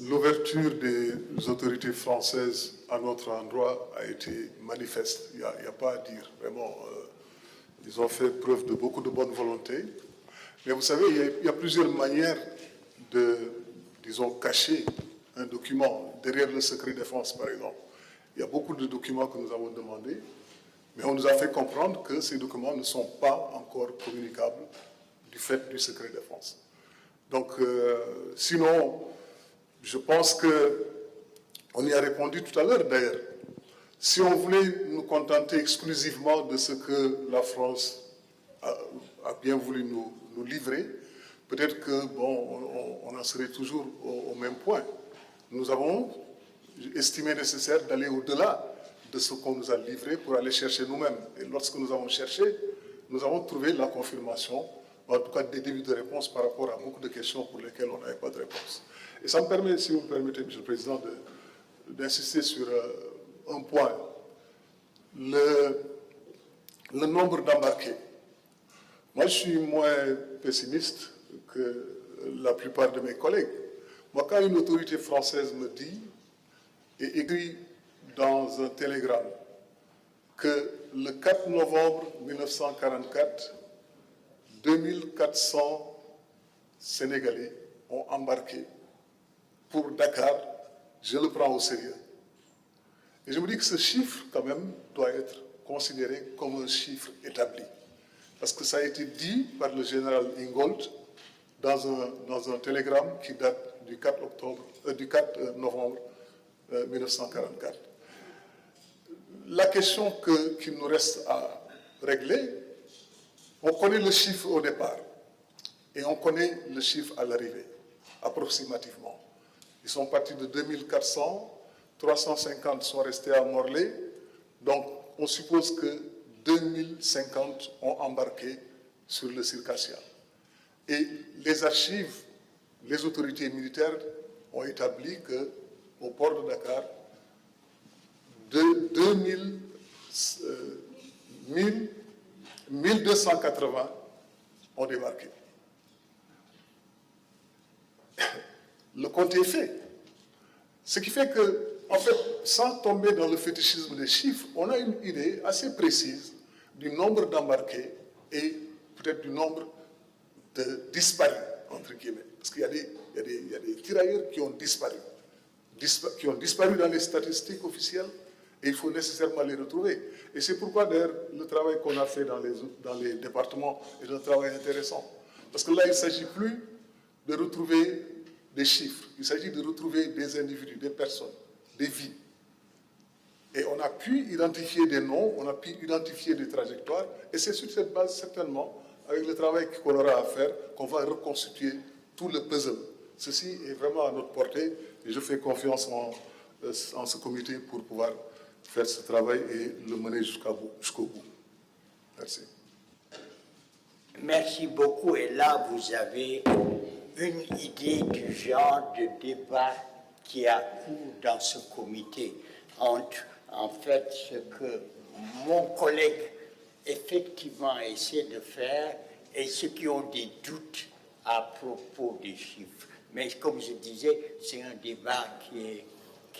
l'ouverture des autorités françaises à notre endroit a été manifeste. Il n'y a pas à dire. Vraiment, ils ont fait preuve de beaucoup de bonne volonté. Mais vous savez, il y a plusieurs manières de, disons, cacher un document derrière le secret défense, par exemple. Il y a beaucoup de documents que nous avons demandés, mais on nous a fait comprendre que ces documents ne sont pas encore communicables du fait du secret défense. Donc, sinon, je pense qu'on y a répondu tout à l'heure d'ailleurs. Si on voulait nous contenter exclusivement de ce que la France a bien voulu nous livrer, peut-être que, bon, on en serait toujours au même point. Nous avons estimé nécessaire d'aller au-delà de ce qu'on nous a livré pour aller chercher nous-mêmes. Et lorsque nous avons cherché, nous avons trouvé la confirmation, en tout cas des débuts de réponse par rapport à beaucoup de questions pour lesquelles on n'avait pas de réponse. Et ça me permet, si vous me permettez, Monsieur le Président, d'insister sur un point. Le nombre d'embarqués. Moi, je suis moins pessimiste que la plupart de mes collègues. Moi, quand une autorité française me dit et écrit dans un télégramme que le 4 novembre 1944, 2400 Sénégalais ont embarqué pour Dakar je le prends au sérieux. Et je me dis que ce chiffre, quand même, doit être considéré comme un chiffre établi. Parce que ça a été dit par le général Ingold dans un télégramme qui date du 4 novembre 1944. La question qu'il nous reste à régler, on connaît le chiffre au départ et on connaît le chiffre à l'arrivée, approximativement. Ils sont partis de 2400, 350 sont restés à Morlaix, donc on suppose que 2050 ont embarqué sur le Circassia. Et les archives, les autorités militaires ont établi qu'au port de Dakar, 1280 ont débarqué. Le compte est fait. Ce qui fait que, en fait, sans tomber dans le fétichisme des chiffres, on a une idée assez précise du nombre d'embarqués et peut-être du nombre de disparus, entre guillemets. Parce qu'il y a des tirailleurs qui ont disparu dans les statistiques officielles, et il faut nécessairement les retrouver. Et c'est pourquoi, d'ailleurs, le travail qu'on a fait dans les départements est un travail intéressant. Parce que là, il ne s'agit plus de retrouver des chiffres, il s'agit de retrouver des individus, des personnes, des vies. Et on a pu identifier des noms, on a pu identifier des trajectoires, et c'est sur cette base, certainement, avec le travail qu'on aura à faire, qu'on va reconstituer tout le puzzle. Ceci est vraiment à notre portée, et je fais confiance en ce comité pour pouvoir faire ce travail et le mener jusqu'au bout. Merci. Merci beaucoup. Et là, vous avez une idée du genre de débat qui a cours dans ce comité entre, en fait, ce que mon collègue effectivement essaie de faire et ceux qui ont des doutes à propos des chiffres. Mais comme je disais, c'est un débat qui est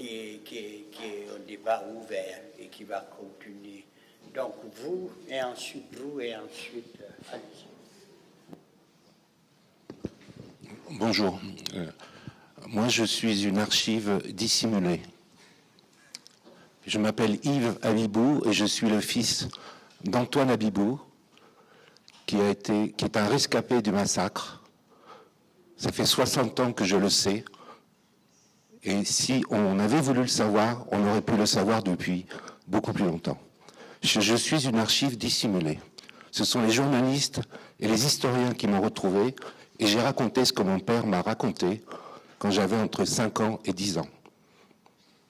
un débat ouvert et qui va continuer. Donc vous, et ensuite, allez-y. Bonjour. Moi, je suis une archive dissimulée. Je m'appelle Yves Abibou et je suis le fils d'Antoine Abibou, qui est un rescapé du massacre. Ça fait 60 ans que je le sais. Et si on avait voulu le savoir, on aurait pu le savoir depuis beaucoup plus longtemps. Je suis une archive dissimulée. Ce sont les journalistes et les historiens qui m'ont retrouvé et j'ai raconté ce que mon père m'a raconté quand j'avais entre 5 ans et 10 ans.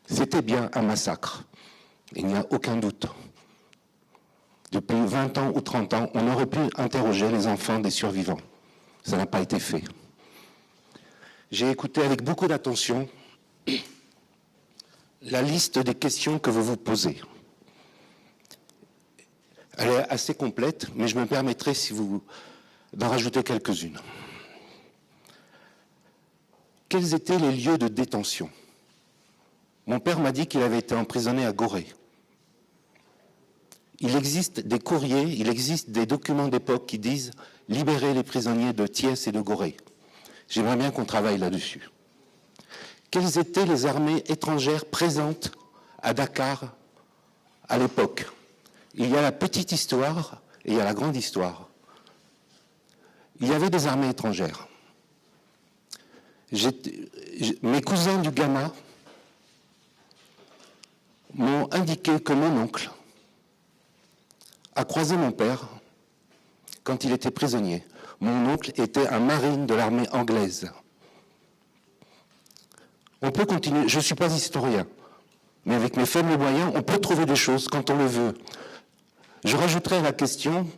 C'était bien un massacre, il n'y a aucun doute. Depuis 20 ans ou 30 ans, on aurait pu interroger les enfants des survivants. Ça n'a pas été fait. J'ai écouté avec beaucoup d'attention la liste des questions que vous vous posez. Elle est assez complète, mais je me permettrai d'en rajouter quelques-unes. Quels étaient les lieux de détention? Mon père m'a dit qu'il avait été emprisonné à Gorée. Il existe des courriers, il existe des documents d'époque qui disent « Libérer les prisonniers de Thiès et de Gorée ». J'aimerais bien qu'on travaille là-dessus. Quelles étaient les armées étrangères présentes à Dakar à l'époque? Il y a la petite histoire et il y a la grande histoire. Il y avait des armées étrangères. Mes cousins du Ghana m'ont indiqué que mon oncle a croisé mon père quand il était prisonnier. Mon oncle était un marine de l'armée anglaise. On peut continuer, je ne suis pas historien, mais avec mes faibles moyens, on peut trouver des choses quand on le veut. Je rajouterai la question,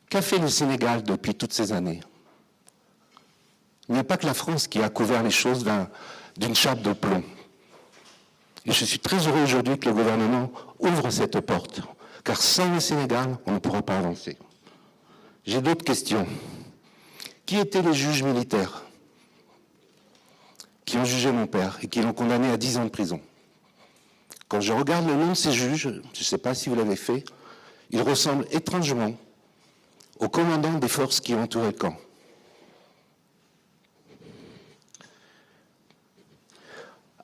qu'a fait le Sénégal depuis toutes ces années? Il n'y a pas que la France qui a couvert les choses d'une chape de plomb. Et je suis très heureux aujourd'hui que le gouvernement ouvre cette porte, car sans le Sénégal, on ne pourra pas avancer. J'ai d'autres questions. Qui étaient les juges militaires qui ont jugé mon père et qui l'ont condamné à 10 ans de prison? Quand je regarde le nom de ces juges, je ne sais pas si vous l'avez fait, ils ressemblent étrangement aux commandants des forces qui entouraient le camp.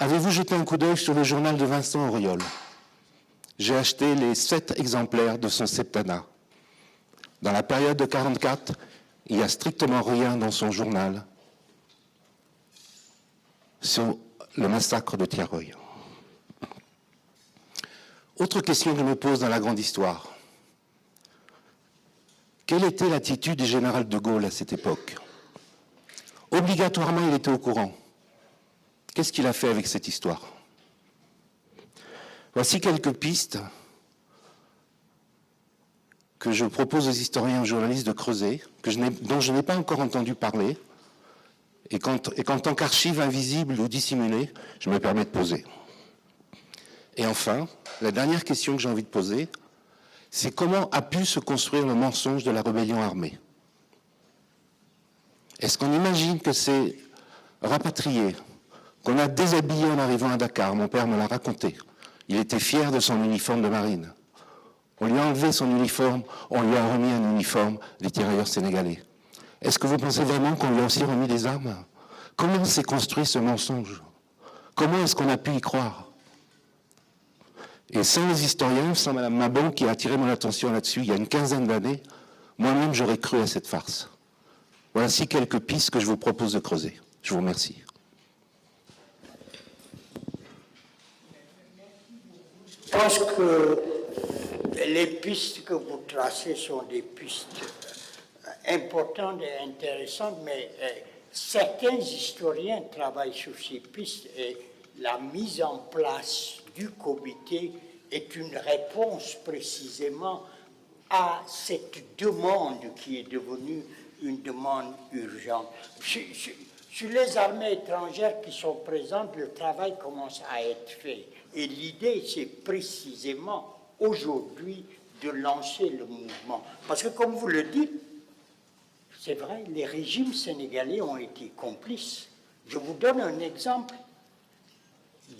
Avez-vous jeté un coup d'œil sur le journal de Vincent Auriol? J'ai acheté les 7 exemplaires de son septennat. Dans la période de 1944, il n'y a strictement rien dans son journal sur le massacre de Thiaroye. Autre question que je me pose dans la grande histoire. Quelle était l'attitude du général de Gaulle à cette époque? Obligatoirement, il était au courant. Qu'est-ce qu'il a fait avec cette histoire? Voici quelques pistes que je propose aux historiens et aux journalistes de creuser, dont je n'ai pas encore entendu parler, et qu'en tant qu'archive invisible ou dissimulée, je me permets de poser. Et enfin, la dernière question que j'ai envie de poser, c'est comment a pu se construire le mensonge de la rébellion armée? Est-ce qu'on imagine que c'est rapatrié, qu'on a déshabillé en arrivant à Dakar? Mon père me l'a raconté. Il était fier de son uniforme de marine. On lui a enlevé son uniforme, on lui a remis un uniforme des tirailleurs sénégalais. Est-ce que vous pensez vraiment qu'on lui a aussi remis des armes? Comment s'est construit ce mensonge? Comment est-ce qu'on a pu y croire? Et sans les historiens, sans Mme Mabon qui a attiré mon attention là-dessus il y a une quinzaine d'années, moi-même j'aurais cru à cette farce. Voici quelques pistes que je vous propose de creuser. Je vous remercie. Je pense que les pistes que vous tracez sont des pistes importantes et intéressantes, mais certains historiens travaillent sur ces pistes et la mise en place du comité est une réponse précisément à cette demande qui est devenue une demande urgente. Sur les armées étrangères qui sont présentes, le travail commence à être fait. Et l'idée, c'est précisément aujourd'hui de lancer le mouvement. Parce que comme vous le dites, c'est vrai, les régimes sénégalais ont été complices. Je vous donne un exemple.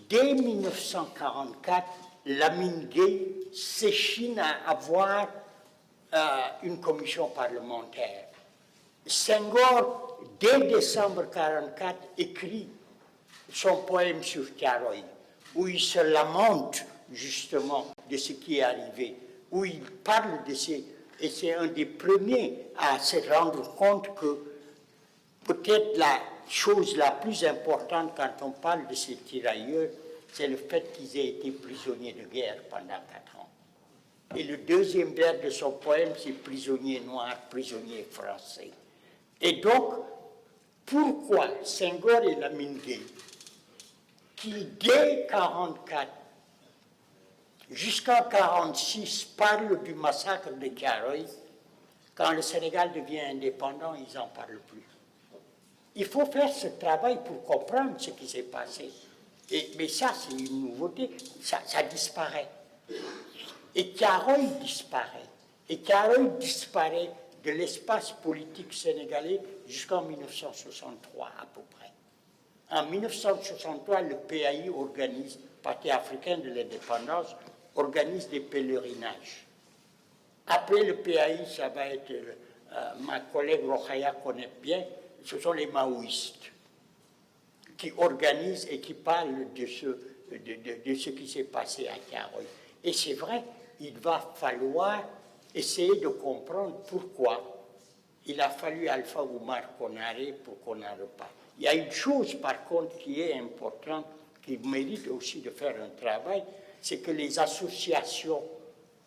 Dès 1944, Lamine Gueye s'échine à avoir une commission parlementaire. Senghor, dès décembre 1944, écrit son poème sur Thiaroye, où il se lamente justement de ce qui est arrivé, où il parle de ces... Et c'est un des premiers à se rendre compte que peut-être la chose la plus importante quand on parle de ces tirailleurs, c'est le fait qu'ils aient été prisonniers de guerre pendant 4 ans. Et le deuxième vers de son poème, c'est prisonniers noirs, prisonniers français. Et donc, pourquoi Senghor et Lamine Gueye, qui dès 1944 jusqu'en 1946 parlent du massacre de Thiaroye, quand le Sénégal devient indépendant, ils n'en parlent plus. Il faut faire ce travail pour comprendre ce qui s'est passé. Mais ça, c'est une nouveauté, ça disparaît. Et Thiaroye disparaît. Et Thiaroye disparaît de l'espace politique sénégalais jusqu'en 1963 à peu près. En 1963, le PAI organise, Parti africain de l'indépendance, organise des pèlerinages. Après le PAI, ça va être, ma collègue Rokhaya connaît bien, ce sont les maoïstes qui organisent et qui parlent de ce qui s'est passé à Thiaroye. Et c'est vrai, il va falloir essayer de comprendre pourquoi il a fallu Alpha Oumar Konaré pour qu'on en reparle. Il y a une chose, par contre, qui est importante, qui mérite aussi de faire un travail, c'est que les associations,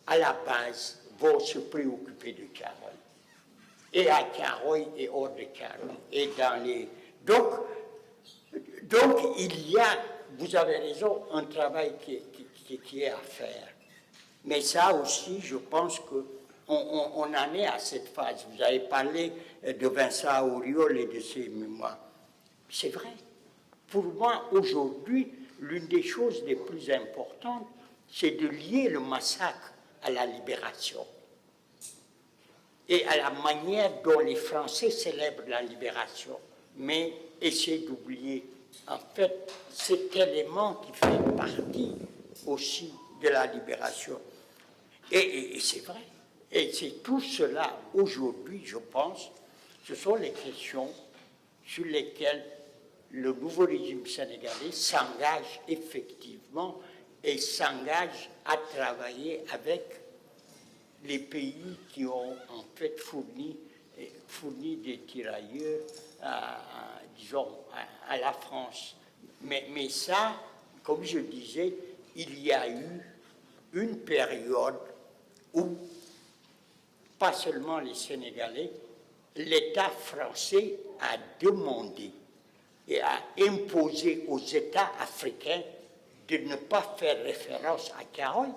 à la base, vont se préoccuper de Thiaroye. Et à Thiaroye et hors de Thiaroye. Et dans les... Donc, il y a, vous avez raison, un travail qui est à faire. Mais ça aussi, je pense qu'on en est à cette phase. Vous avez parlé de Vincent Auriol et de ses mémoires. C'est vrai. Pour moi, aujourd'hui, l'une des choses les plus importantes, c'est de lier le massacre à la libération et à la manière dont les Français célèbrent la libération, mais essayer d'oublier, en fait, cet élément qui fait partie aussi de la libération. Et c'est vrai. Et c'est tout cela, aujourd'hui, je pense, ce sont les questions sur lesquelles le nouveau régime sénégalais s'engage effectivement et s'engage à travailler avec les pays qui ont en fait fourni des tirailleurs, disons, à la France. Mais ça, comme je disais, il y a eu une période où, pas seulement les Sénégalais, l'État français a demandé et a imposé aux États africains de ne pas faire référence à Karoy.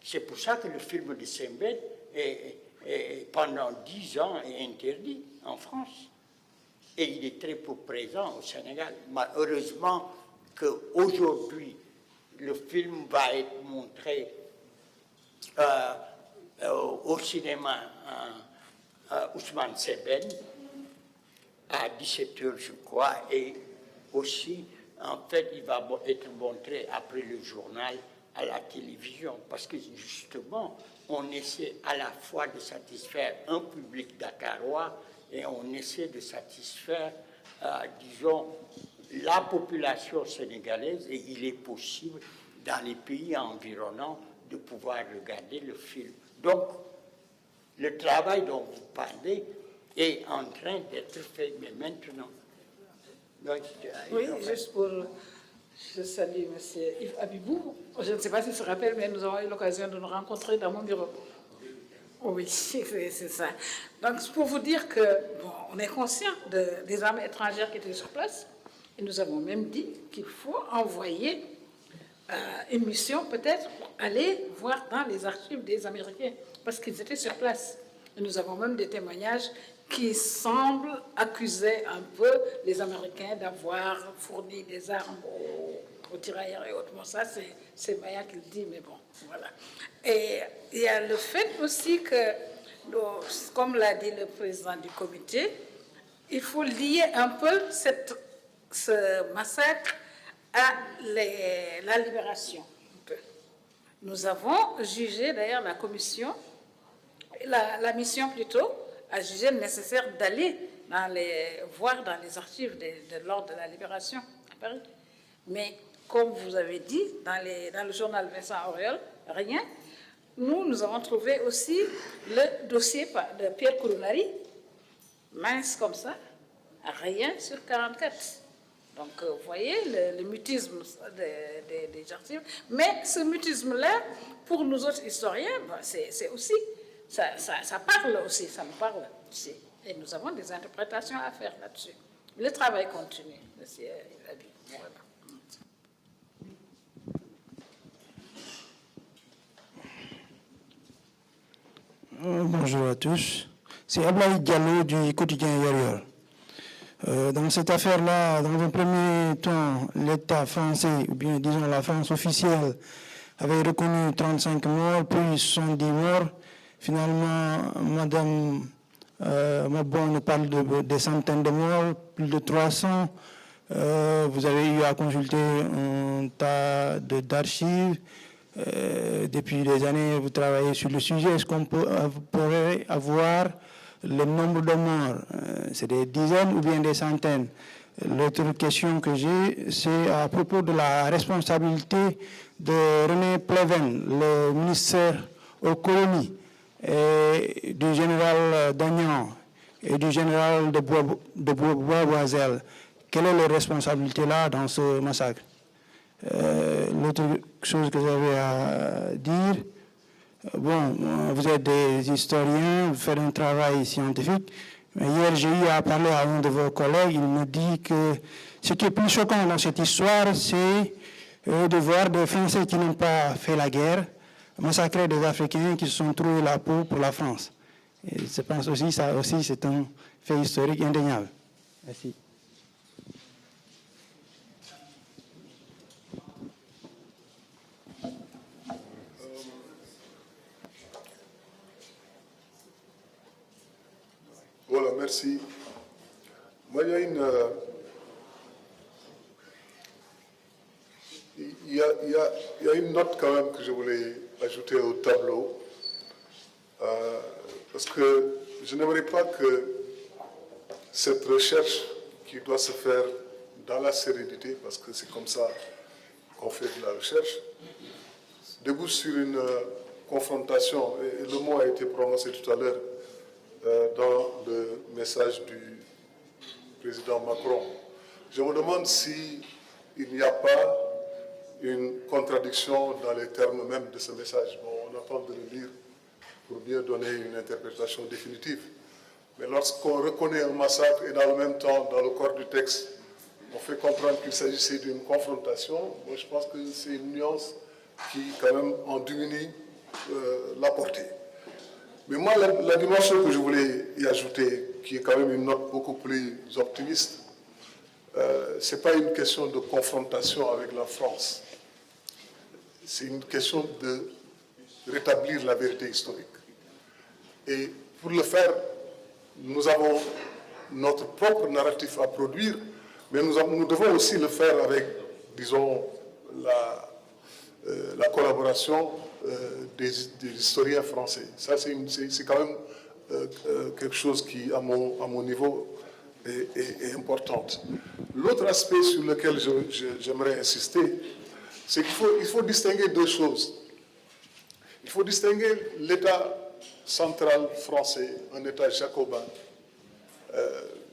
C'est pour ça que le film de Sembène pendant 10 ans est interdit en France. Et il est très peu présent au Sénégal. Malheureusement qu'aujourd'hui, le film va être montré au cinéma Ousmane Sembène à 17h, je crois, et aussi, en fait, il va être montré après le journal à la télévision, parce que justement, on essaie à la fois de satisfaire un public dakarois et on essaie de satisfaire, disons, la population sénégalaise, et il est possible, dans les pays environnants, de pouvoir regarder le film. Donc, le travail dont vous parlez est en train d'être fait, mais maintenant. Donc, oui, juste pour... Je salue M. Yves Abibou. Je ne sais pas s'il se rappelle, mais nous avons eu l'occasion de nous rencontrer dans mon bureau. Oui, c'est ça. Donc, pour vous dire que, bon, on est conscient des armes étrangères qui étaient sur place, et nous avons même dit qu'il faut envoyer une mission, peut-être, pour aller voir dans les archives des Américains, parce qu'ils étaient sur place. Et nous avons même des témoignages qui semblent accuser un peu les Américains d'avoir fourni des armes aux tirailleurs et autres. Bon, ça, c'est Maya qui le dit, mais bon, voilà. Et il y a le fait aussi que, comme l'a dit le président du comité, il faut lier un peu ce massacre à la libération. Nous avons jugé, d'ailleurs, la commission, la mission plutôt, a jugé nécessaire d'aller voir dans les archives de l'ordre de la libération à Paris. Mais comme vous avez dit, dans le journal Vincent Auriol, rien. Nous avons trouvé aussi le dossier de Pierre Kourounari, mince comme ça, rien sur 44. Donc, vous voyez le mutisme des archives. Mais ce mutisme-là, pour nous autres historiens, c'est aussi... Ça parle aussi, ça nous parle aussi. Et nous avons des interprétations à faire là-dessus. Le travail continue, monsieur Abi. Bonjour à tous. C'est Ablaï Diallo du quotidien Yoryol. Dans cette affaire-là, dans un premier temps, l'État français, ou bien disons la France officielle, avait reconnu 35 morts, puis 70 morts. Finalement, Madame Mabon nous parle de des centaines de morts, plus de 300. Vous avez eu à consulter un tas d'archives. Depuis des années, vous travaillez sur le sujet. Est-ce qu'on pourrait avoir le nombre de morts? C'est des dizaines ou bien des centaines? L'autre question que j'ai, c'est à propos de la responsabilité de René Pleven, le ministère aux colonies, et du général Dagnan et du général de Boisboisel. Quelle est leur responsabilité là dans ce massacre? L'autre chose que j'avais à dire, bon, vous êtes des historiens, vous faites un travail scientifique, mais hier j'ai eu à parler à un de vos collègues, il me dit que ce qui est plus choquant dans cette histoire, c'est de voir des Français qui n'ont pas fait la guerre massacrer des Africains qui se sont trouvés la peau pour la France. Et je pense aussi, ça aussi, c'est un fait historique indéniable. Merci. Voilà, merci. Moi, il y a une note quand même que je voulais ajouter au tableau, parce que je n'aimerais pas que cette recherche qui doit se faire dans la sérénité, parce que c'est comme ça qu'on fait de la recherche, débouche sur une confrontation, et le mot a été prononcé tout à l'heure dans le message du président Macron. Je me demande s'il n'y a pas une contradiction dans les termes même de ce message. Bon, on attend de le lire pour bien donner une interprétation définitive. Mais lorsqu'on reconnaît un massacre et dans le même temps, dans le corps du texte, on fait comprendre qu'il s'agissait d'une confrontation, moi je pense que c'est une nuance qui quand même en diminue la portée. Mais moi, la dimension que je voulais y ajouter, qui est quand même une note beaucoup plus optimiste, ce n'est pas une question de confrontation avec la France. C'est une question de rétablir la vérité historique. Et pour le faire, nous avons notre propre narratif à produire, mais nous devons aussi le faire avec, disons, la collaboration des historiens français. Ça, c'est quand même quelque chose qui, à mon niveau, est importante. L'autre aspect sur lequel j'aimerais insister, c'est qu'il faut distinguer deux choses. Il faut distinguer l'État central français, un État jacobin,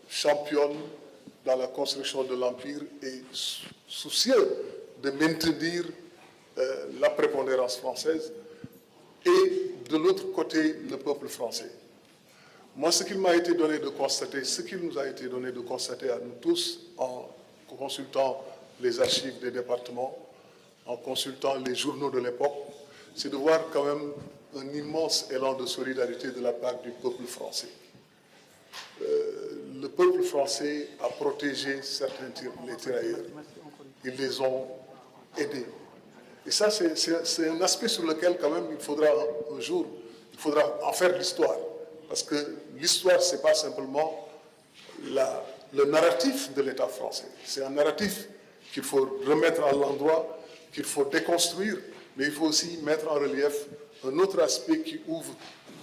championne dans la construction de l'Empire et soucieux de maintenir la prépondérance française, et de l'autre côté, le peuple français. Moi, ce qu'il m'a été donné de constater, ce qu'il nous a été donné de constater à nous tous, en consultant les archives des départements, en consultant les journaux de l'époque, c'est de voir quand même un immense élan de solidarité de la part du peuple français. Le peuple français a protégé certains les tirailleurs. Ils les ont aidés. Et ça, c'est un aspect sur lequel, quand même, il faudra un jour, il faudra en faire l'histoire. Parce que l'histoire, ce n'est pas simplement le narratif de l'État français. C'est un narratif qu'il faut remettre à l'endroit, qu'il faut déconstruire, mais il faut aussi mettre en relief un autre aspect qui ouvre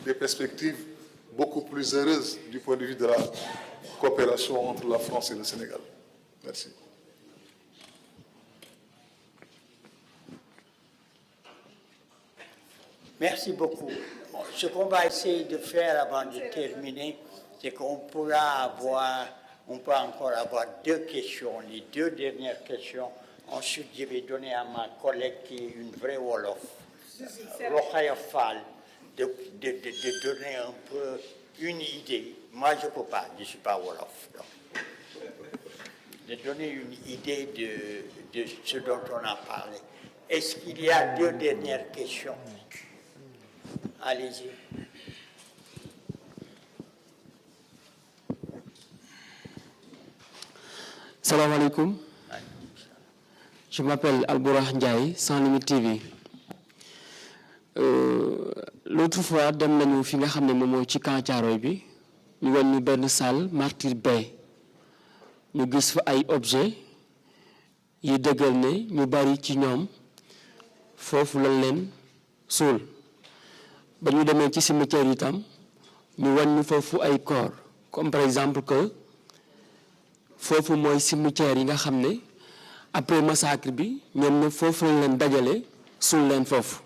des perspectives beaucoup plus heureuses du point de vue de la coopération entre la France et le Sénégal. Merci. Merci beaucoup. Ce qu'on va essayer de faire avant de terminer, c'est qu'on peut encore avoir deux questions, les deux dernières questions. Ensuite, je vais donner à ma collègue qui est une vraie Wolof, Rokhaya Fall, de donner un peu une idée. Moi, je ne peux pas, je ne suis pas Wolof. Donc. De donner une idée de ce dont on a parlé. Est-ce qu'il y a deux dernières questions? Allez-y. Salam alaikum. Je m'appelle Albourah Ndiaye, Sans Limite TV. L'autre fois, dem nañu fi nga xamné mom moy ci camp Thiaroye bi, ñu won ñu benn salle Martyr Bay. Ñu gis fa ay objets yi dëggal ne ñu bari ci ñoom foofu lañ leen suul. Ba ñu demee ci cimetière itam ñu won ñu foofu ay corps, comme par exemple que foofu mooy cimetière yi nga xam ne après massacre bi ñoom ne foofu lañ leen dajale suul leen foofu.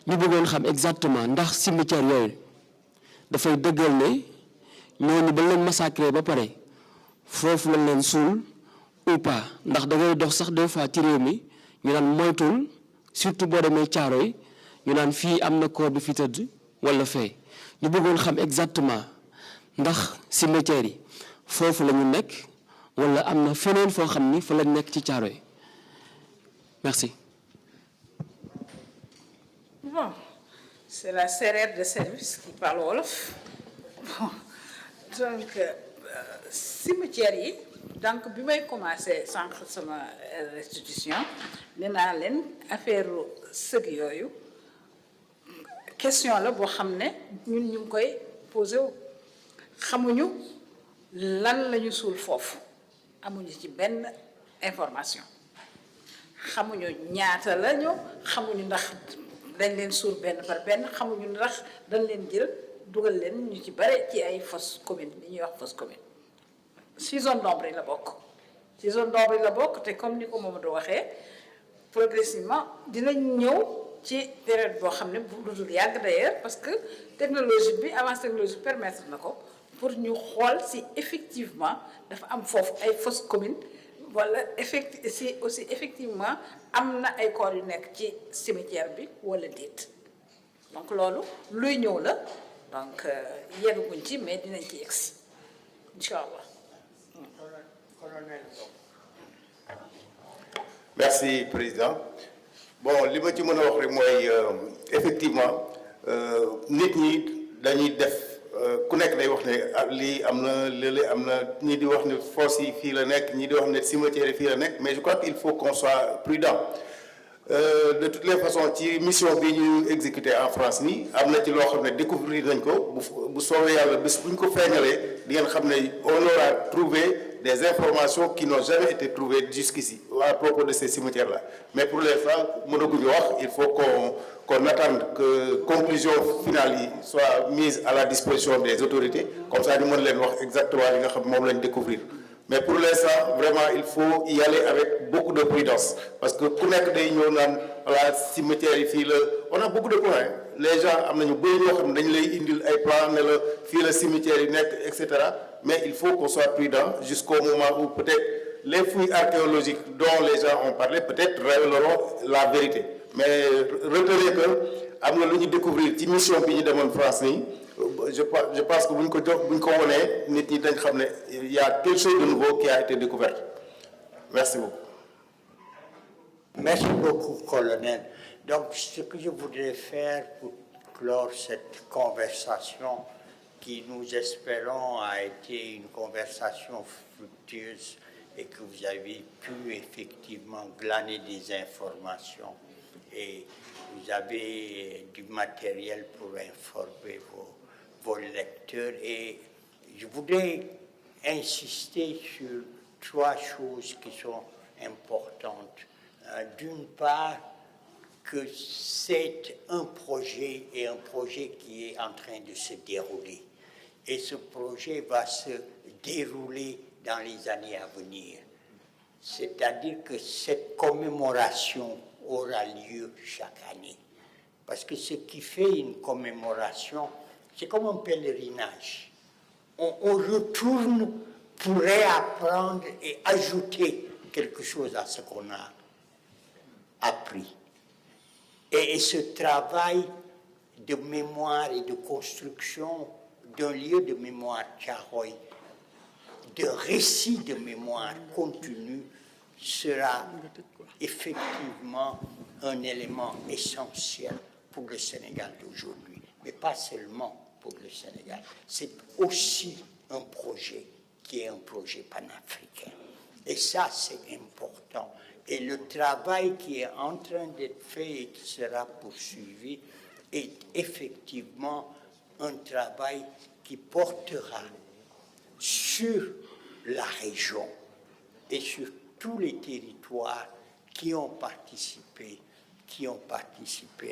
Ñu bëggoon xam exactement ndax cimetière yooyu dafay dëggal ne ñooñu ba leen massacré ba pare foofu lañ leen suul ou pas, ndax da ngay dox sax des fois ci réew mi ñu naan moytul surtout boo demee Thiaroye ñu naan fii am na corps bi fi tëdd wala fee. Ñu bëggoon xam exactement ndax cimetière yi foofu la ñu nekk wala am na feneen foo xam ni fa lañ nekk ci Thiaroye. Merci. Bon, c'est la sérère de service qui parle wolof. Bon, donc cimetière yi donc bi may commencé sànq sama restitution nee naa leen affaire sëg yooyu question la boo xam ne ñun ñu ngi koy posé wu xamuñu lan la ñu suul foofu amuñu ci benn information xamuñu ñaata lañu xamuñu ndax dañ leen suul benn par benn xamuñu ndax dañ leen jël dugal leen ñu ci bare ci ay fosse commune li ñuy wax fosse commune si zone d'ombre la bokk ci zone d'ombre yi la bokk te comme ni ko Mamadou waxee progressivement dinañ ñëw ci période boo xam ne bu dul yàgg d'ailleurs parce que technologie bi avance technologie permettre na ko pour ñu xool si effectivement dafa am foofu ay fosses communes wala si aussi effectivement am na ay corps yu nekk ci cimetière bi wala déet donc loolu luy ñëw la donc yegguñ ci mais dinañ ci yegsi incha allah. Merci, Président. Bon, li ma ci mën a wax rek mooy effectivement nit ñi dañuy def ku nekk day wax ne lii am na léeg-léeg am na ñii di wax ne fosse yi fii la nekk ñii di wax ne cimetière yi fii la nekk mais je crois qu'il faut qu'on soit prudent. De toutes les façons ci mission bi ñu exécuté en France nii am na ci loo xam ne découvrir nañ ko bu soobee yàlla bés bu ñu ko feeñalee di ngeen xam ne on aura trouvé des informations qui n'ont jamais été trouvées jusqu'ici à propos de ces cimetières-là. Mais pour l'instant, il faut qu'on attende que conclusion finale soit mise à la disposition des autorités. Comme ça, nous allons exactement ce qu'on découvrir. Mais pour l'instant, vraiment, il faut y aller avec beaucoup de prudence. Parce que pour la cimetière, on a beaucoup de points. Les gens ont des plans, le cimetière, etc. Mais il faut qu'on soit prudent jusqu'au moment où peut-être les fouilles archéologiques dont les gens ont parlé peut-être révéleront la vérité. Mais retenez que, avant de découvrir la mission de la France, je pense que il y a quelque chose de nouveau qui a été découvert. Merci beaucoup. Merci beaucoup, colonel. Donc, ce que je voudrais faire pour clore cette conversation, qui nous espérons a été une conversation fructueuse et que vous avez pu effectivement glaner des informations et vous avez du matériel pour informer vos lecteurs. Et je voudrais insister sur 3 choses qui sont importantes. D'une part, que c'est un projet et un projet qui est en train de se dérouler. Et ce projet va se dérouler dans les années à venir. C'est-à-dire que cette commémoration aura lieu chaque année. Parce que ce qui fait une commémoration, c'est comme un pèlerinage. On retourne pour réapprendre et ajouter quelque chose à ce qu'on a appris. Et ce travail de mémoire et de construction d'un lieu de mémoire Thiaroye, de récit de mémoire continu, sera effectivement un élément essentiel pour le Sénégal d'aujourd'hui. Mais pas seulement pour le Sénégal. C'est aussi un projet qui est un projet panafricain. Et ça, c'est important. Et le travail qui est en train d'être fait et qui sera poursuivi est effectivement un travail qui portera sur la région et sur tous les territoires qui ont participé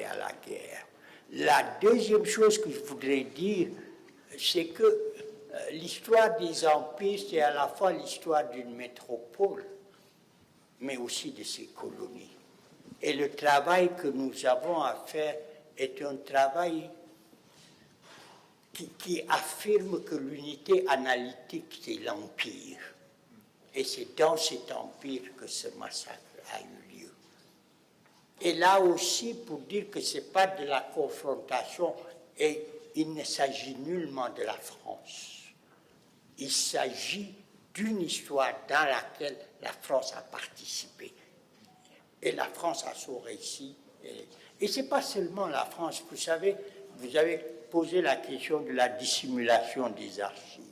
à la guerre. La deuxième chose que je voudrais dire, c'est que l'histoire des empires, c'est à la fois l'histoire d'une métropole, mais aussi de ses colonies. Et le travail que nous avons à faire est un travail qui affirme que l'unité analytique, c'est l'empire. Et c'est dans cet empire que ce massacre a eu lieu. Et là aussi, pour dire que ce n'est pas de la confrontation, et il ne s'agit nullement de la France. Il s'agit d'une histoire dans laquelle la France a participé. Et la France a son récit. Et ce n'est pas seulement la France. Vous savez, vous avez posé la question de la dissimulation des archives.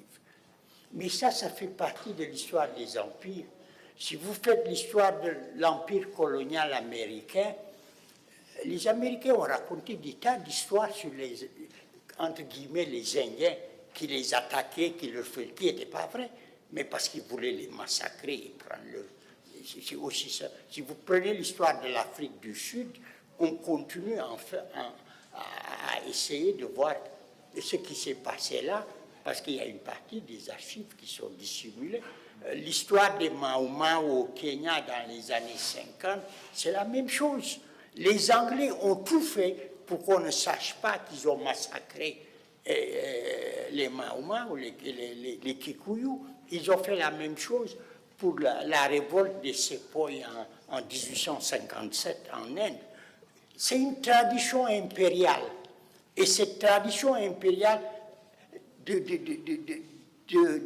Mais ça fait partie de l'histoire des empires. Si vous faites l'histoire de l'empire colonial américain, les Américains ont raconté des tas d'histoires sur les, entre guillemets, les Indiens qui les attaquaient, qui n'étaient pas vrais, mais parce qu'ils voulaient les massacrer et prendre leur... C'est aussi ça. Si vous prenez l'histoire de l'Afrique du Sud, on continue à essayer de voir ce qui s'est passé là, parce qu'il y a une partie des archives qui sont dissimulées. l'histoire des Mau Mau au Kenya dans les années 50, c'est la même chose. Les Anglais ont tout fait pour qu'on ne sache pas qu'ils ont massacré les Mau Mau, les Kikuyu. Ils ont fait la même chose pour la révolte des Sepoy en 1857 en Inde. C'est une tradition impériale. Et cette tradition impériale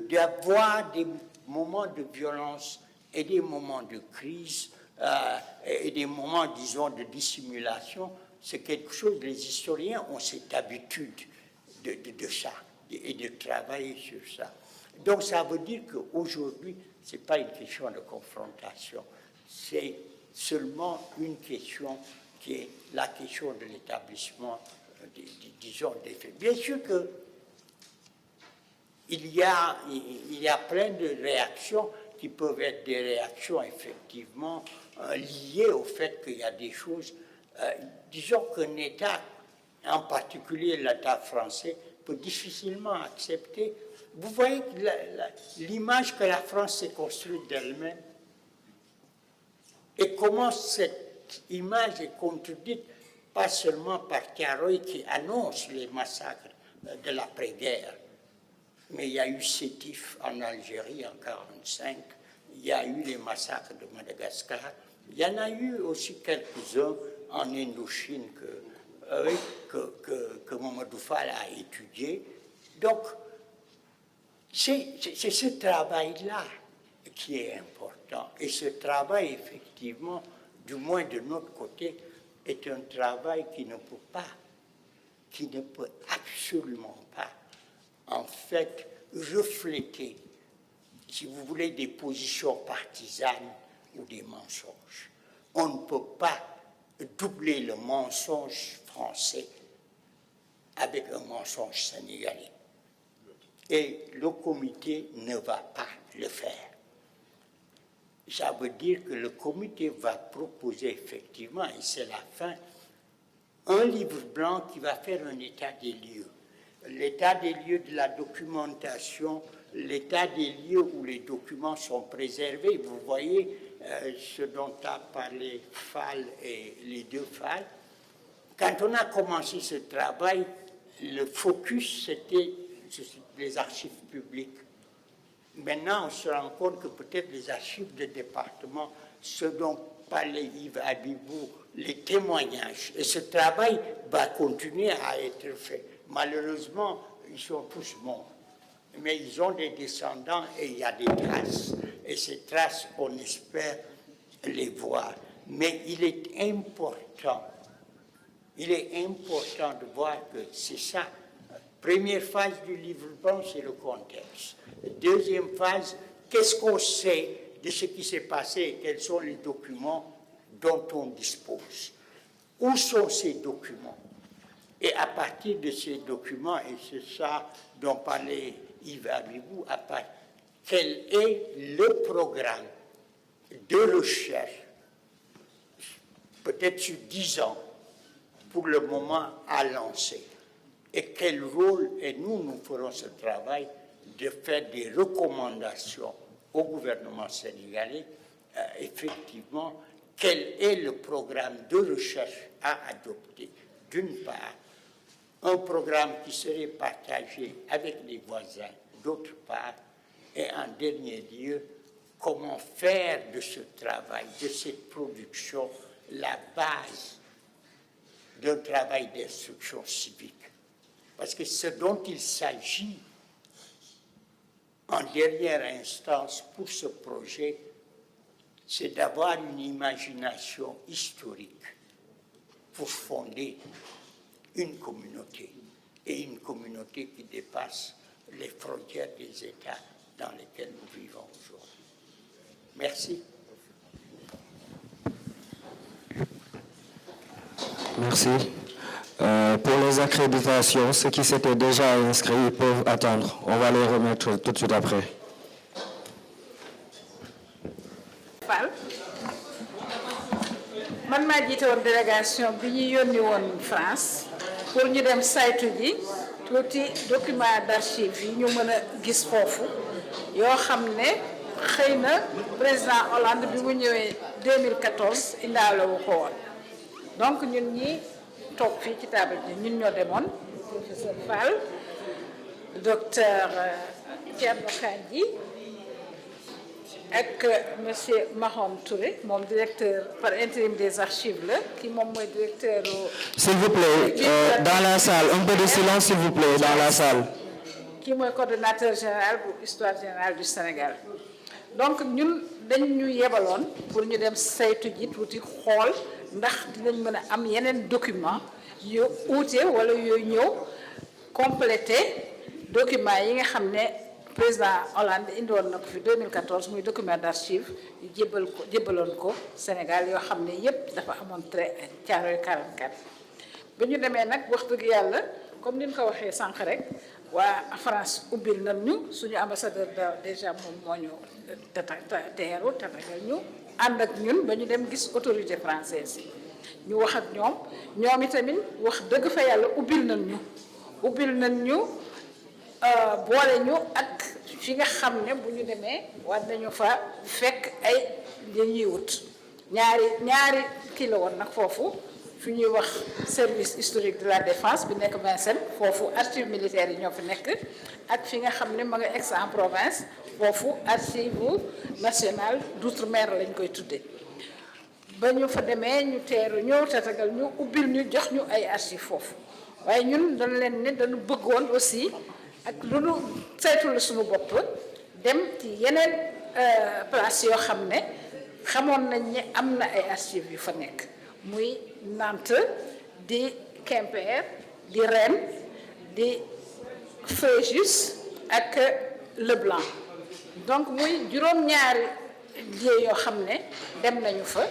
d'avoir des moments de violence et des moments de crise et des moments, disons, de dissimulation, c'est quelque chose, les historiens ont cette habitude de ça et de travailler sur ça. Donc ça veut dire qu'aujourd'hui, ce n'est pas une question de confrontation, c'est seulement une question qui est la question de l'établissement, disons, des faits. Bien sûr que il y a plein de réactions qui peuvent être des réactions effectivement liées au fait qu'il y a des choses. Disons qu'un État, en particulier l'État français, peut difficilement accepter. Vous voyez l'image que la France s'est construite d'elle-même et comment cette image est contredite, pas seulement par Thiaroye qui annonce les massacres de l'après-guerre, mais il y a eu Sétif en Algérie en 1945, il y a eu les massacres de Madagascar, il y en a eu aussi quelques-uns en Indochine que Mamadou Fall a étudié. Donc, c'est ce travail-là qui est important. Et ce travail, effectivement, du moins de notre côté, est un travail qui ne peut absolument pas, en fait, refléter, si vous voulez, des positions partisanes ou des mensonges. On ne peut pas doubler le mensonge français avec un mensonge sénégalais. Et le comité ne va pas le faire. Ça veut dire que le comité va proposer effectivement, et c'est la fin, un livre blanc qui va faire un état des lieux. L'état des lieux de la documentation, l'état des lieux où les documents sont préservés. Vous voyez ce dont a parlé Fall et les deux Fall. Quand on a commencé ce travail, le focus, c'était les archives publiques. Maintenant, on se rend compte que peut-être les archives de département, ce dont parlait Yves Abibou, les témoignages, et ce travail va continuer à être fait. Malheureusement, ils sont tous morts, mais ils ont des descendants et il y a des traces. Et ces traces, on espère les voir. Mais il est important de voir que c'est ça. Première phase du livre blanc, c'est le contexte. Deuxième phase, qu'est-ce qu'on sait de ce qui s'est passé et quels sont les documents dont on dispose? Où sont ces documents? Et à partir de ces documents, et c'est ça dont parlait Yves Abibou, quel est le programme de recherche, peut-être sur 10 ans, pour le moment à lancer? Et quel rôle, et nous ferons ce travail de faire des recommandations au gouvernement sénégalais, effectivement, quel est le programme de recherche à adopter? D'une part, un programme qui serait partagé avec les voisins, d'autre part, et en dernier lieu, comment faire de ce travail, de cette production, la base d'un travail d'instruction civique. Parce que ce dont il s'agit, en dernière instance, pour ce projet, c'est d'avoir une imagination historique pour fonder une communauté, et une communauté qui dépasse les frontières des États dans lesquels nous vivons aujourd'hui. Merci. Merci. Pour les accréditations, ceux qui s'étaient déjà inscrits peuvent attendre. On va les remettre tout de suite après. man maa jiite woon délégation bi ñu yónni woon France pour ñu dem saytu ji tuuti document d'archive yi ñu mën a gis foofu yoo xam ne xëy na président Hollande bi mu ñëwee 2014 indaale wu ko woon donc ñun ñi toog fii ci table ji ñun ñoo demoon professeur Fall docteur Thierno Kandji ak monsieur Mahom Touré moom directeur par intérim des archives la qui moom mooy directeur. S'il vous plaît, dans la salle, un peu de silence s'il vous plaît, dans la salle. Qui mooy coordonnateur général bu histoire générale du Sénégal. Donc ñun dañ ñu yebaloon pour ñu dem saytu ji tuuti xool ndax dinañ mën a am yeneen document yu uute wala yooyu ñëw complété document yi nga xam ne président Hollande indiwoon na ko fi 2014 muy document d'archive yu jébbaloon ko Sénégal yoo xam ne yépp dafa amoon trait Thiaroye 44. ba ñu demee nag wax dëgg yàlla comme ni ñu ko waxee sànq rek waa France ubbil nañ ñu suñu ambassadeur déjà moom moo ñu teeru tatagal ñu ànd ak ñun ba ñu dem gis autorité française yi ñu wax ak ñoom itamit wax dëgg fa yàlla ubbil nañ ñu boole ñu ak fi nga xam ne bu ñu demee war nañu fa fekk ay li ñuy wut ñaari kii la woon nag foofu fi ñuy wax service historique de la défense bi nekk Vincennes foofu archives militaires yi ñoo fi nekk ak fi nga xam ne ma nga Aix-en-Provence foofu archive nationale d'outre-mer lañ koy tuddee ba ñu fa demee ñu teeru ñëw tatagal ñu ubbil ñu jox ñu ay archives foofu waaye ñun dañ leen ne dañu bëggoon aussi ak lu nu saytu la suñu bopp dem ci yeneen place yoo xam ne xamoon nañ ne am na ay archives yu fa nekk muy Nantes di Quimper di Rennes di Fréjus ak Leblanc donc muy juróom-ñaari lieux yoo xam ne dem nañu fa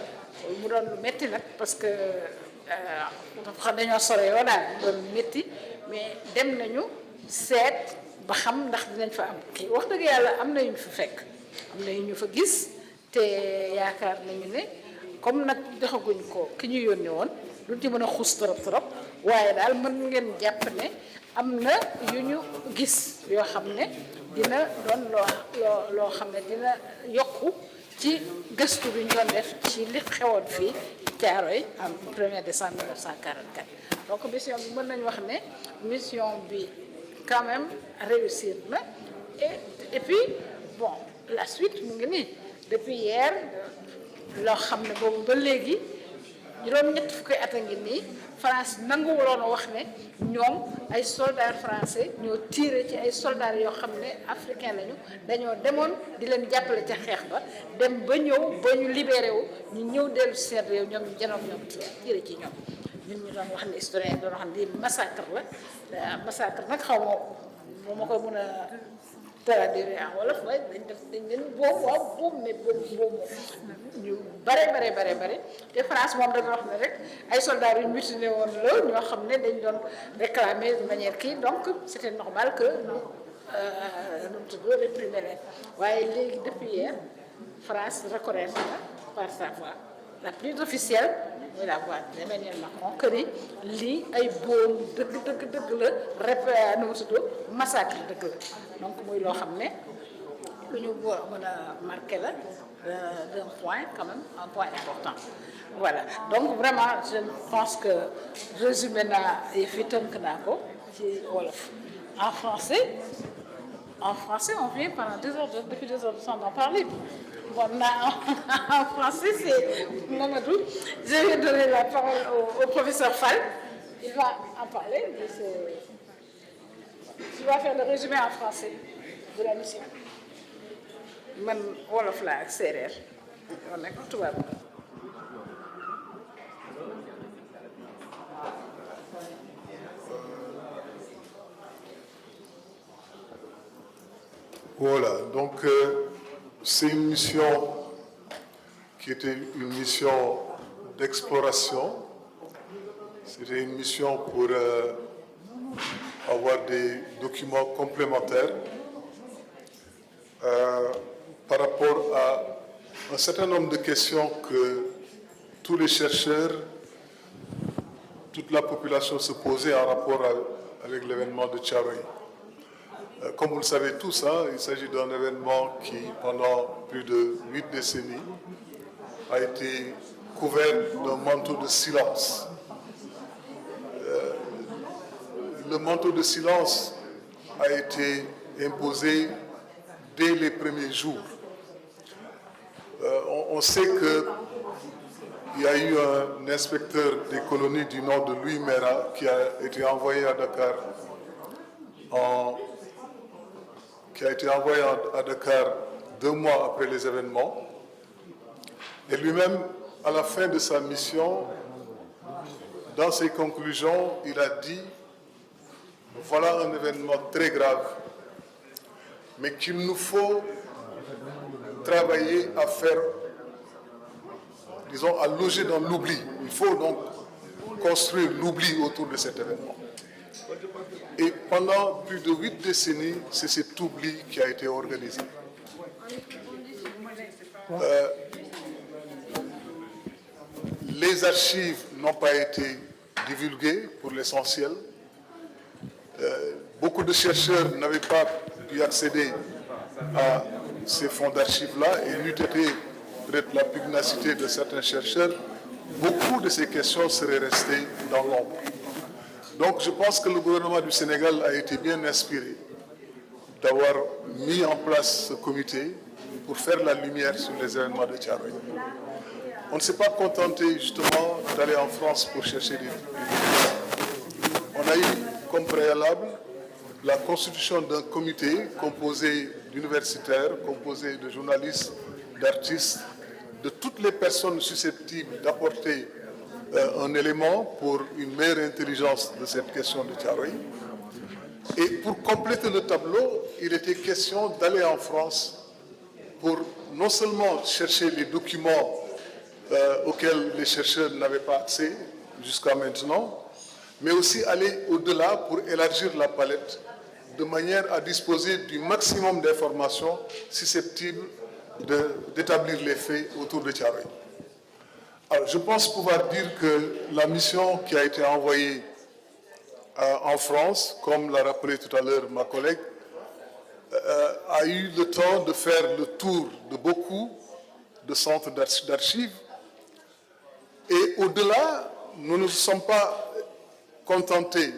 mu doon lu métti nag parce que dañoo sore yoo daal doon métti mais dem nañu seet ba xam ndax dinañ fa am kii wax dëgg yàlla am na yu ñu fa fekk am na yu ñu fa gis te yaakaar nañu ne comme nag joxaguñ ko ki ñu yónnee woon duñ ci mën a xuus trop waaye daal mën ngeen jàpp ne am na yu ñu gis yoo xam ne dina doon loo xam ne dina yokku ci gëstu bi ñu doon def ci li xewoon fii Thiaroye en 1er décembre 1944 donc mission bi mën nañu wax ne mission bi quand même réussir na et puis bon la suite mu ngi nii depuis hier loo xam ne boobu ba léegi juróom-ñett fukki at a ngi nii France nanguwuloon a wax ne ñoom ay soldats français ñoo tiré ci ay soldats yoo xam ne africain lañu dañoo demoon di leen jàppale ca xeex ba dem ba ñëw ba ñu libéré wu ñu ñëw dellu seen réew ñoom ñu janoog ñoom tiré ci ñoom ñun ñu doon wax ne historien doon wax ne lii massacre la massacre nag xaw ma ko mën a traduire en wolof waaye dañ leen boobu waaw boobu mais boobu ñu bare te France moom dañoo wax ne rek ay soldats yu mutiné woon la ñoo xam ne dañ doon réclamer de manière kii donc c'était normal que ñu tudd réprimer leen waaye léegi depuis hier France reconnaître na par sa voix la plus officielle mooy la voix d'Emmanuel Macron que ni lii ay boom dëgg la nu mu tudd massacre dëgg la donc muy loo xam ne lu ñu mën a marqué la d'un point quand même un point important voilà donc vraiment je pense que résumé naa yi fi tënk naa ko ci wolof en français on vient pendant depuis 2 heures de temps d'en parler. Bon, en français, c'est Mamadou. Je vais donner la parole au professeur Fall. Il va en parler. Il va faire le résumé en français de la mission. Man wolof la ak séeréer. On est tubaab. Voilà, donc c'est une mission qui était une mission d'exploration. C'était une mission pour avoir des documents complémentaires par rapport à un certain nombre de questions que tous les chercheurs, toute la population se posait en rapport avec l'événement de Thiaroye. Comme vous le savez tous, hein, il s'agit d'un événement qui, pendant plus de 8 décennies, a été couvert d'un manteau de silence. Le manteau de silence a été imposé dès les premiers jours. On sait qu'il y a eu un inspecteur des colonies du nom de Louis Mera qui a été envoyé à Dakar Dakar 2 mois après les événements. Et lui-même, à la fin de sa mission, dans ses conclusions, il a dit « Voilà un événement très grave, mais qu'il nous faut travailler à faire, disons, à loger dans l'oubli. Il faut donc construire l'oubli autour de cet événement. » Et pendant plus de 8 décennies, c'est cet oubli qui a été organisé. Les archives n'ont pas été divulguées pour l'essentiel. Beaucoup de chercheurs n'avaient pas pu accéder à ces fonds d'archives-là et n'eût été peut-être la pugnacité de certains chercheurs, beaucoup de ces questions seraient restées dans l'ombre. Donc je pense que le gouvernement du Sénégal a été bien inspiré d'avoir mis en place ce comité pour faire la lumière sur les événements de Thiaroye. On ne s'est pas contenté justement d'aller en France pour chercher des documents. On a eu comme préalable la constitution d'un comité composé d'universitaires, composé de journalistes, d'artistes, de toutes les personnes susceptibles d'apporter un élément pour une meilleure intelligence de cette question de Thiaroye. Et pour compléter le tableau, il était question d'aller en France pour non seulement chercher les documents auxquels les chercheurs n'avaient pas accès jusqu'à maintenant, mais aussi aller au-delà pour élargir la palette de manière à disposer du maximum d'informations susceptibles d'établir les faits autour de Thiaroye. Alors, je pense pouvoir dire que la mission qui a été envoyée en France, comme l'a rappelé tout à l'heure ma collègue, a eu le temps de faire le tour de beaucoup de centres d'archives. Et au-delà, nous ne sommes pas contentés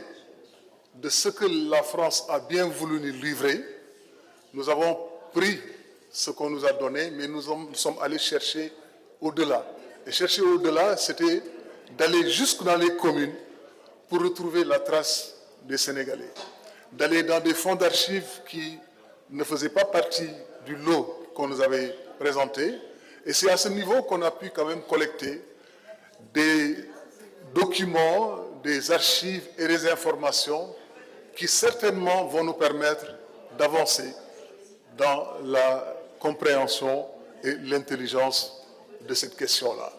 de ce que la France a bien voulu nous livrer. Nous avons pris ce qu'on nous a donné, mais nous sommes allés chercher au-delà. Et chercher au-delà, c'était d'aller jusque dans les communes pour retrouver la trace des Sénégalais. D'aller dans des fonds d'archives qui ne faisaient pas partie du lot qu'on nous avait présenté. Et c'est à ce niveau qu'on a pu quand même collecter des documents, des archives et des informations qui certainement vont nous permettre d'avancer dans la compréhension et l'intelligence de cette question-là.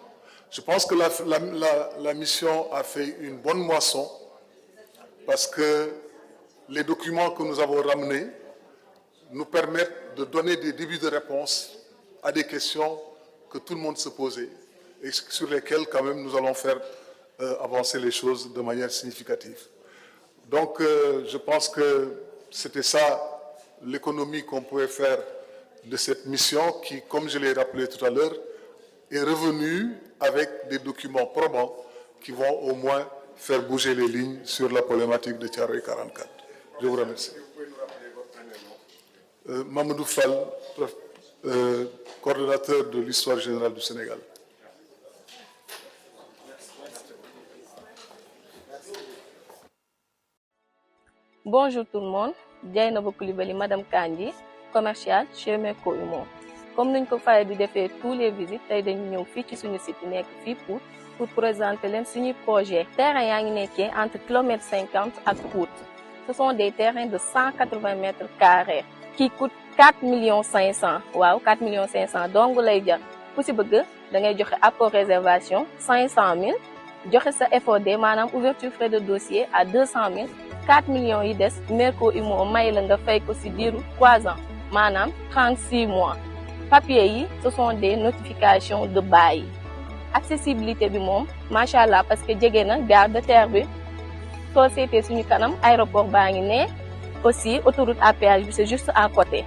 Je pense que la mission a fait une bonne moisson parce que les documents que nous avons ramenés nous permettent de donner des débuts de réponse à des questions que tout le monde se posait et sur lesquelles quand même nous allons faire avancer les choses de manière significative. Donc je pense que c'était ça l'économie qu'on pouvait faire de cette mission qui, comme je l'ai rappelé tout à l'heure, est revenue avec des documents probants qui vont au moins faire bouger les lignes sur la problématique de Thiaroye 44. Je vous remercie. Mamadou Fall, coordonnateur de l'Histoire générale du Sénégal. Bonjour tout le monde, Dieynaba Coulibaly, Madame Kandji, commerciale chez Merco Humo. Comme nous avons fait tous les visites, nous avons fait sur le site pour présenter notre projet. Les terrains sont entre km 50 et Pout. Ce sont des terrains de 180 mètres carrés qui coûtent 4 500 000. Wow, 4 500 000. Donc, pour si vous voulez, vous avez apport réservation 500 000. Vous avez FOD, madame, ouverture frais de dossier à 200 000. 4 millions yi des Merco Humo may la nga fay ko ci diiru 3 ans manam 36 mois papier yi ce sont des notifications de bail accessibilité bi mom machallah parce que djégé na gare de terre bi société suñu kanam aéroport baangi né aussi autoroute à péage bi c'est juste à côté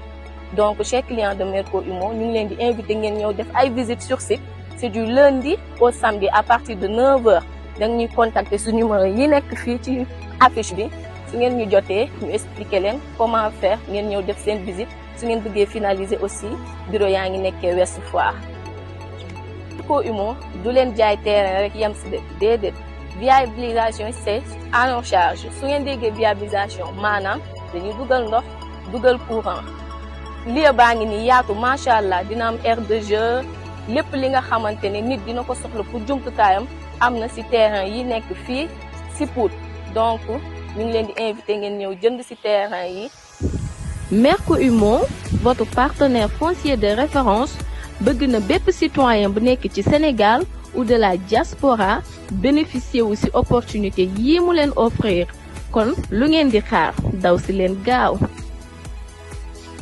donc chers clients de Merco Humo ñu ngi leen di invité ngeen ñëw def ay visites sur site c'est du lundi au samedi à partir de 9h da ñuy contacter su numéro yi nekk fii ci affiche bi su ngeen ñu jotee ñu expliquer leen comment faire ngeen ñëw def seen visite su ngeen bëggee finaliser aussi bureau yaa ngi nekkee Ouest Foire. Merco Humo du leen jaay terrain rek yem si déedéet viabilisation c'est à nos charge su ngeen déggee viabilisation maanaam dañuy dugal ndox dugal courant lieu baa ngi nii yaatu macha allah dina am aire de jeu lépp li nga xamante ne nit dina ko soxla pour jumtukaayam am na ci terrain yi nekk fii ci Pout donc ñu ngi leen di invité ngeen ñëw jënd ci terrain yi. Merco Humo votre partenaire foncier de référence bëgg na bépp citoyen bu nekk ci Sénégal ou de la diaspora bénéficier wu ci opportunité yi mu leen offrir kon lu ngeen di xaar daw ci leen gaaw.